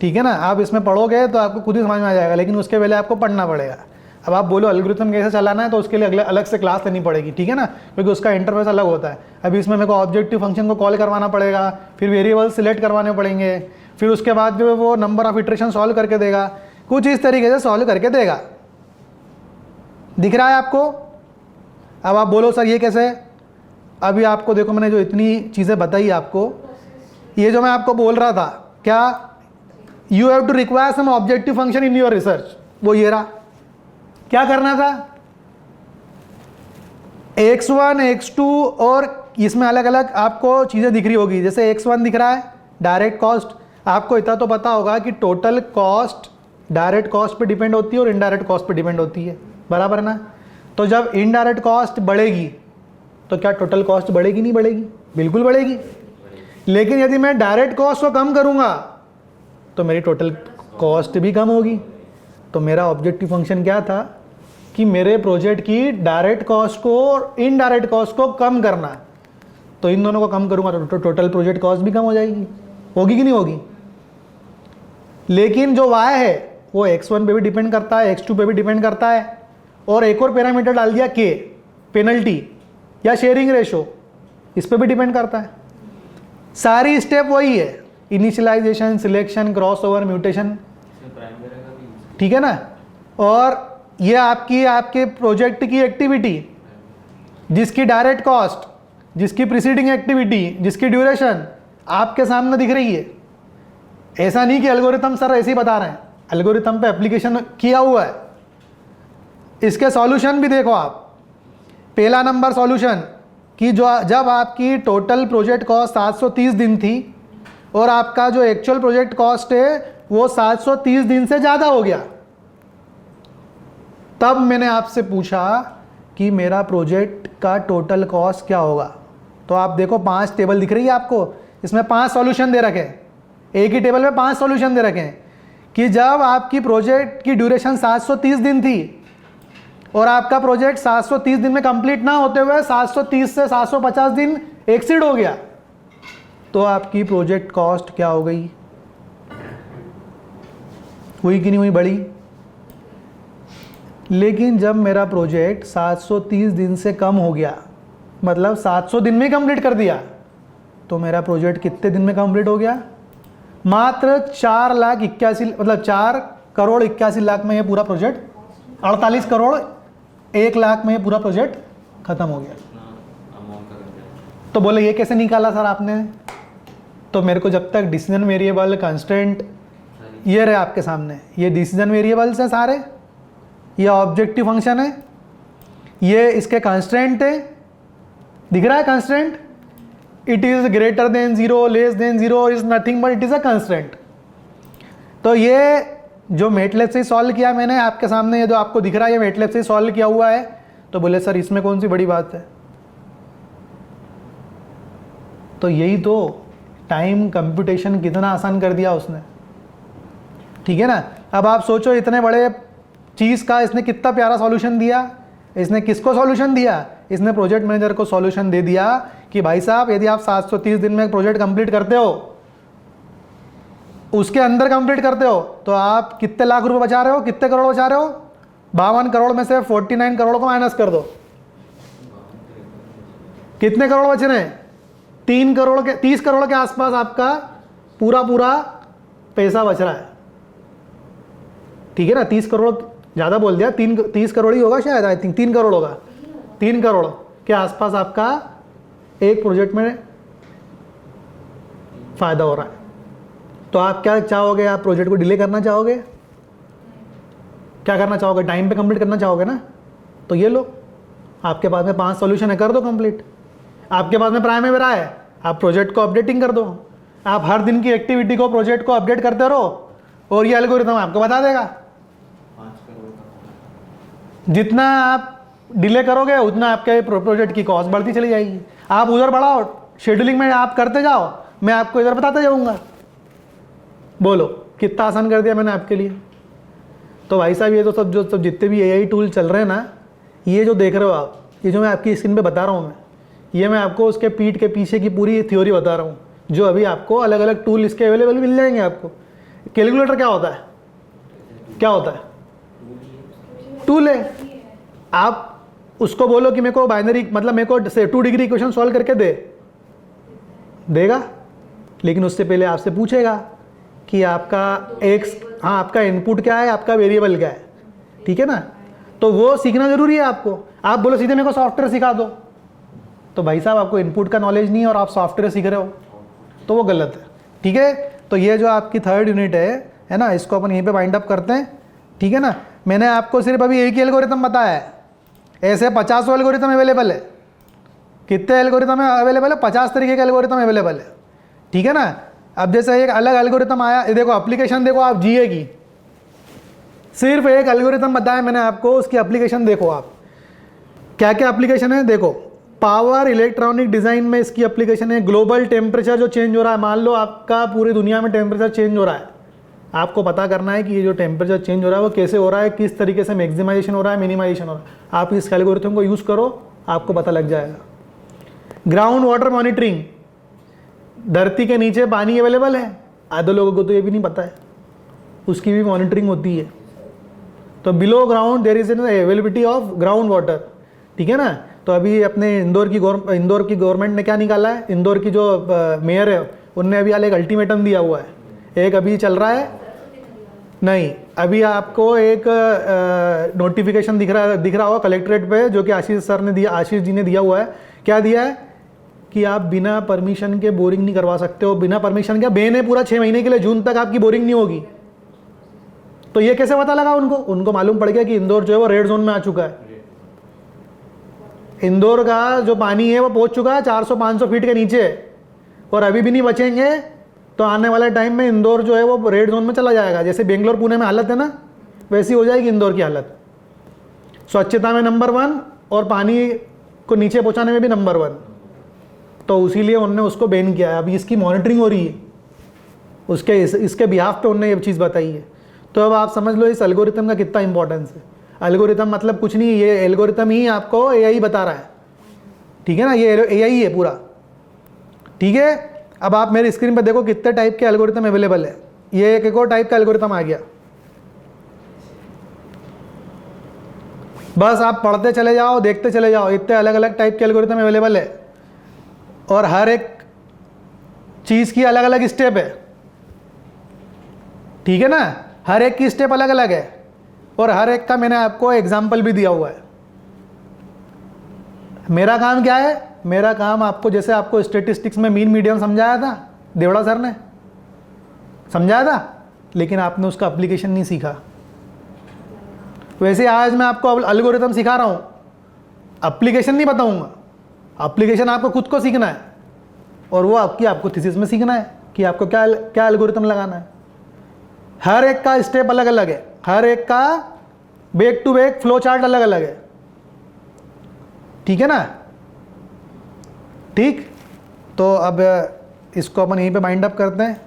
[SPEAKER 1] ठीक है ना। आप इसमें पढ़ोगे तो आपको खुद ही समझ में आ जाएगा, लेकिन उसके पहले आपको पढ़ना पड़ेगा। अब आप बोलो एल्गोरिथम कैसे चलाना है, तो उसके लिए अलग से क्लास लेनी पड़ेगी, ठीक है ना, क्योंकि उसका इंटरफेस अलग होता है। अभी इसमें मेरे को ऑब्जेक्टिव फंक्शन को कॉल करवाना पड़ेगा, फिर वेरिएबल सिलेक्ट करवाने पड़ेंगे, फिर उसके बाद जो है वो नंबर ऑफ इटरेशन सॉल्व करके देगा, कुछ इस तरीके से सॉल्व करके देगा। दिख रहा है आपको? अब आप बोलो सर ये कैसे? अभी आपको देखो मैंने जो इतनी चीज़ें बताई आपको, ये जो मैं आपको बोल रहा था, क्या you have to require some objective function in your research, वो ये रहा। क्या करना था? x1 x2 और इसमें अलग अलग आपको चीज़ें दिख रही होगी। जैसे x1 दिख रहा है डायरेक्ट कॉस्ट, आपको इतना तो पता होगा कि टोटल कॉस्ट डायरेक्ट कॉस्ट पे डिपेंड होती है और इनडायरेक्ट कॉस्ट पे डिपेंड होती है, बराबर ना। तो जब इनडायरेक्ट कॉस्ट बढ़ेगी तो क्या टोटल कॉस्ट बढ़ेगी? नहीं बढ़ेगी, बिल्कुल बढ़ेगी। लेकिन यदि मैं डायरेक्ट कॉस्ट को कम करूंगा तो मेरी टोटल कॉस्ट भी कम होगी। तो मेरा ऑब्जेक्टिव फंक्शन क्या था कि मेरे प्रोजेक्ट की डायरेक्ट कॉस्ट को और इनडायरेक्ट कॉस्ट को कम करना है। तो इन दोनों को कम करूंगा तो टोटल प्रोजेक्ट कॉस्ट भी कम हो जाएगी, होगी कि नहीं होगी। लेकिन जो y है वो x1 पे भी डिपेंड करता है, x2 पे भी डिपेंड करता है, और एक और पैरामीटर डाल दिया k, पेनल्टी या शेयरिंग रेशो, इस पे भी डिपेंड करता है। सारी स्टेप वही है, initialization, selection, cross over, mutation, ठीक है ना। और ये आपके प्रोजेक्ट की एक्टिविटी, जिसकी डायरेक्ट कॉस्ट, जिसकी प्रीसीडिंग एक्टिविटी, जिसकी ड्यूरेशन आपके सामने दिख रही है। ऐसा नहीं कि एल्गोरिथम सर ऐसे ही बता रहे हैं, एल्गोरिथम पे एप्लीकेशन किया हुआ है। इसके सॉल्यूशन भी देखो आप। पहला नंबर सॉल्यूशन कि जब आपकी टोटल प्रोजेक्ट कॉस्ट 730 दिन थी और आपका जो एक्चुअल प्रोजेक्ट कॉस्ट है वो 730 दिन से ज़्यादा हो गया, तब मैंने आपसे पूछा कि मेरा प्रोजेक्ट का टोटल कॉस्ट क्या होगा। तो आप देखो 5 टेबल दिख रही है आपको, इसमें 5 सॉल्यूशन दे रखे हैं, एक ही टेबल में 5 सॉल्यूशन दे रखे हैं कि जब आपकी प्रोजेक्ट की ड्यूरेशन 730 दिन थी और आपका प्रोजेक्ट 730 दिन में कंप्लीट ना होते हुए 730 से 750 दिन एक्सीड हो गया, तो आपकी प्रोजेक्ट कॉस्ट क्या हो गई? हुई कि नहीं हुई? बढ़ी। लेकिन जब मेरा प्रोजेक्ट 730 दिन से कम हो गया, मतलब 700 दिन में कंप्लीट कर दिया, तो मेरा प्रोजेक्ट कितने दिन में कंप्लीट हो गया? मात्र 4,81,000, मतलब 4,81,00,000 में ये पूरा प्रोजेक्ट, 48,01,00,000 में ये पूरा प्रोजेक्ट खत्म हो गया। तो बोले ये कैसे निकाला सर आपने? तो मेरे को जब तक डिसीजन वेरिएबल, कंस्टेंट, ये रहे आपके सामने, ये डिसीजन वेरिएबल्स हैं सारे, ये ऑब्जेक्टिव फंक्शन है, ये इसके कंस्ट्रेंट है, दिख रहा है constraint, it is greater than 0 less than 0 is nothing but it is a constraint. तो ये जो मेटलैब से सॉल्व किया मैंने आपके सामने, ये जो आपको दिख रहा है ये मेटलैब से सॉल्व किया हुआ है। तो बोले सर इसमें कौन सी बड़ी बात है। तो यही तो टाइम कंप्यूटेशन कितना आसान कर दिया उसने, ठीक है ना। अब आप सोचो इतने बड़े चीज़ का इसने कितना प्यारा सॉल्यूशन दिया। इसने किसको सॉल्यूशन दिया? इसने प्रोजेक्ट मैनेजर को सॉल्यूशन दे दिया कि भाई साहब यदि आप 730 दिन में प्रोजेक्ट कंप्लीट करते हो, उसके अंदर कंप्लीट करते हो, तो आप कितने लाख रुपए बचा रहे हो, कितने करोड़ बचा रहे हो? 52 करोड़ में से 49 करोड़ को माइनस कर दो, कितने करोड़ बच रहे हैं? 30 करोड़ के आसपास आपका पूरा पैसा बच रहा है, ठीक है ना। 30 करोड़ ज़्यादा बोल दिया, 30 करोड़ ही होगा शायद, आई थिंक 3 करोड़ होगा। 3 करोड़ के आसपास आपका एक प्रोजेक्ट में फ़ायदा हो रहा है। तो आप क्या चाहोगे? आप प्रोजेक्ट को डिले करना चाहोगे? क्या करना चाहोगे? टाइम पे कंप्लीट करना चाहोगे ना। तो ये लो, आपके पास में 5 सॉल्यूशन है, कर दो कंप्लीट। आपके पास में प्राइमेरा है, आप प्रोजेक्ट को अपडेटिंग कर दो। आप हर दिन की एक्टिविटी को, प्रोजेक्ट को अपडेट करते रहो और ये एल्गोरिथम आपको बता देगा।
[SPEAKER 2] 5 करोड़ का।
[SPEAKER 1] जितना आप डिले करोगे उतना आपके प्रोजेक्ट की कॉस्ट बढ़ती चली जाएगी। आप उधर बढ़ाओ, शेड्यूलिंग में आप करते जाओ, मैं आपको इधर बताते जाऊंगा। बोलो कितना आसान कर दिया मैंने आपके लिए। तो भाई साहब ये तो सब जितने भी AI टूल चल रहे हैं ना, ये जो देख रहे हो आप, ये जो मैं आपकी स्क्रीन पे बता रहा हूँ ये मैं आपको उसके पीठ के पीछे की पूरी थ्योरी बता रहा हूँ, जो अभी आपको अलग अलग टूल इसके अवेलेबल मिल जाएंगे आपको। कैलकुलेटर क्या होता है? क्या होता है? टूल है। आप उसको बोलो कि मेरे को बाइनरी, मतलब मेरे को 2 डिग्री इक्वेशन सॉल्व करके देगा, लेकिन उससे पहले आपसे पूछेगा कि आपका एक्स, हाँ आपका इनपुट क्या है, आपका वेरिएबल क्या है, ठीक है ना। तो वो सीखना जरूरी है आपको। आप बोलो सीधे मेरे को सॉफ्टवेयर सिखा दो, तो भाई साहब आपको इनपुट का नॉलेज नहीं है और आप सॉफ्टवेयर सीख रहे हो, तो वो गलत है, ठीक है। तो ये जो आपकी 3rd यूनिट है ना, इसको अपन यहीं पे वाइंड अप करते हैं, ठीक है ना। मैंने आपको सिर्फ अभी एक ही एल्गोरिथम बताया है, ऐसे 50 एल्गोरिथम अवेलेबल है। कितने एल्गोरिथम अवेलेबल है? 50 तरीके के एल्गोरिथम अवेलेबल है, ठीक है ना। अब जैसे एक अलग एल्गोरिथम आया, ये देखो एप्लीकेशन देखो आप GA की, सिर्फ एक एल्गोरिथम बताया मैंने आपको, उसकी एप्लीकेशन देखो आप, क्या क्या एप्लीकेशन है देखो। पावर इलेक्ट्रॉनिक डिज़ाइन में इसकी एप्लीकेशन है। ग्लोबल टेम्परेचर जो चेंज हो रहा है, मान लो आपका पूरी दुनिया में टेम्परेचर चेंज हो रहा है, आपको पता करना है कि ये जो टेम्परेचर चेंज हो रहा है वो कैसे हो रहा है, किस तरीके से मैक्सिमाइजेशन हो रहा है, मिनिमाइजेशन हो रहा है। आप इस एल्गोरिथम को यूज़ करो, आपको पता लग जाएगा। ग्राउंड वाटर मॉनिटरिंग, धरती के नीचे पानी अवेलेबल है, आधे लोगों को तो ये भी नहीं पता है, उसकी भी मॉनिटरिंग होती है। तो below ground there is an availability of ground water, ठीक है ना। तो अभी अपने इंदौर की गवर्नमेंट ने क्या निकाला है, इंदौर की जो मेयर है उनने अभी एक अल्टीमेटम दिया हुआ है, एक अभी चल रहा है नहीं, अभी आपको एक नोटिफिकेशन दिख रहा होगा कलेक्ट्रेट पे, जो कि आशीष जी ने दिया हुआ है। क्या दिया है कि आप बिना परमिशन के बोरिंग नहीं करवा सकते हो। बिना परमिशन के बैन है पूरा 6 महीने के लिए, जून तक आपकी बोरिंग नहीं होगी। तो ये कैसे पता लगा उनको मालूम पड़ गया कि इंदौर जो है वो रेड जोन में आ चुका है। इंदौर का जो पानी है वो पहुंच चुका है 400-500 फीट के नीचे, और अभी भी नहीं बचेंगे तो आने वाले टाइम में इंदौर जो है वो रेड जोन में चला जाएगा। जैसे बेंगलोर पुणे में हालत है ना, वैसी हो जाएगी इंदौर की हालत। स्वच्छता में नंबर 1 और पानी को नीचे पहुंचाने में भी नंबर 1। तो इसीलिए उन्होंने उसको बैन किया है। अभी इसकी मॉनिटरिंग हो रही है, इसके बिहाफ पे उन्होंने ये चीज़ बताई है। तो अब आप समझ लो इस एल्गोरिथम का कितना इंपॉर्टेंस है। एल्गोरिथम मतलब कुछ नहीं, ये एल्गोरिथम ही आपको AI बता रहा है, ठीक है ना, ये AI है पूरा, ठीक है। अब आप मेरी स्क्रीन पर देखो कितने टाइप के एल्गोरिथम अवेलेबल है। ये एक और टाइप का एल्गोरिथम आ गया। बस आप पढ़ते चले जाओ, देखते चले जाओ, इतने अलग अलग टाइप के एल्गोरिथम अवेलेबल है, और हर एक चीज़ की अलग अलग स्टेप है, ठीक है ना। हर एक की स्टेप अलग अलग है, और हर एक का मैंने आपको एग्जाम्पल भी दिया हुआ है। मेरा काम क्या है? मेरा काम आपको, जैसे आपको स्टेटिस्टिक्स में मीन मीडियन समझाया था, देवड़ा सर ने समझाया था, लेकिन आपने उसका एप्लीकेशन नहीं सीखा। वैसे आज मैं आपको एल्गोरिथम सिखा रहा हूँ, एप्लीकेशन नहीं बताऊंगा, एप्लीकेशन आपको खुद को सीखना है और वो आपको थीसिस में सीखना है कि आपको क्या क्या एल्गोरिथम लगाना है। हर एक का स्टेप अलग अलग है, हर एक का back to back flow chart अलग अलग है, ठीक है ना। ठीक, तो अब इसको अपन यहीं पे माइंड अप करते हैं।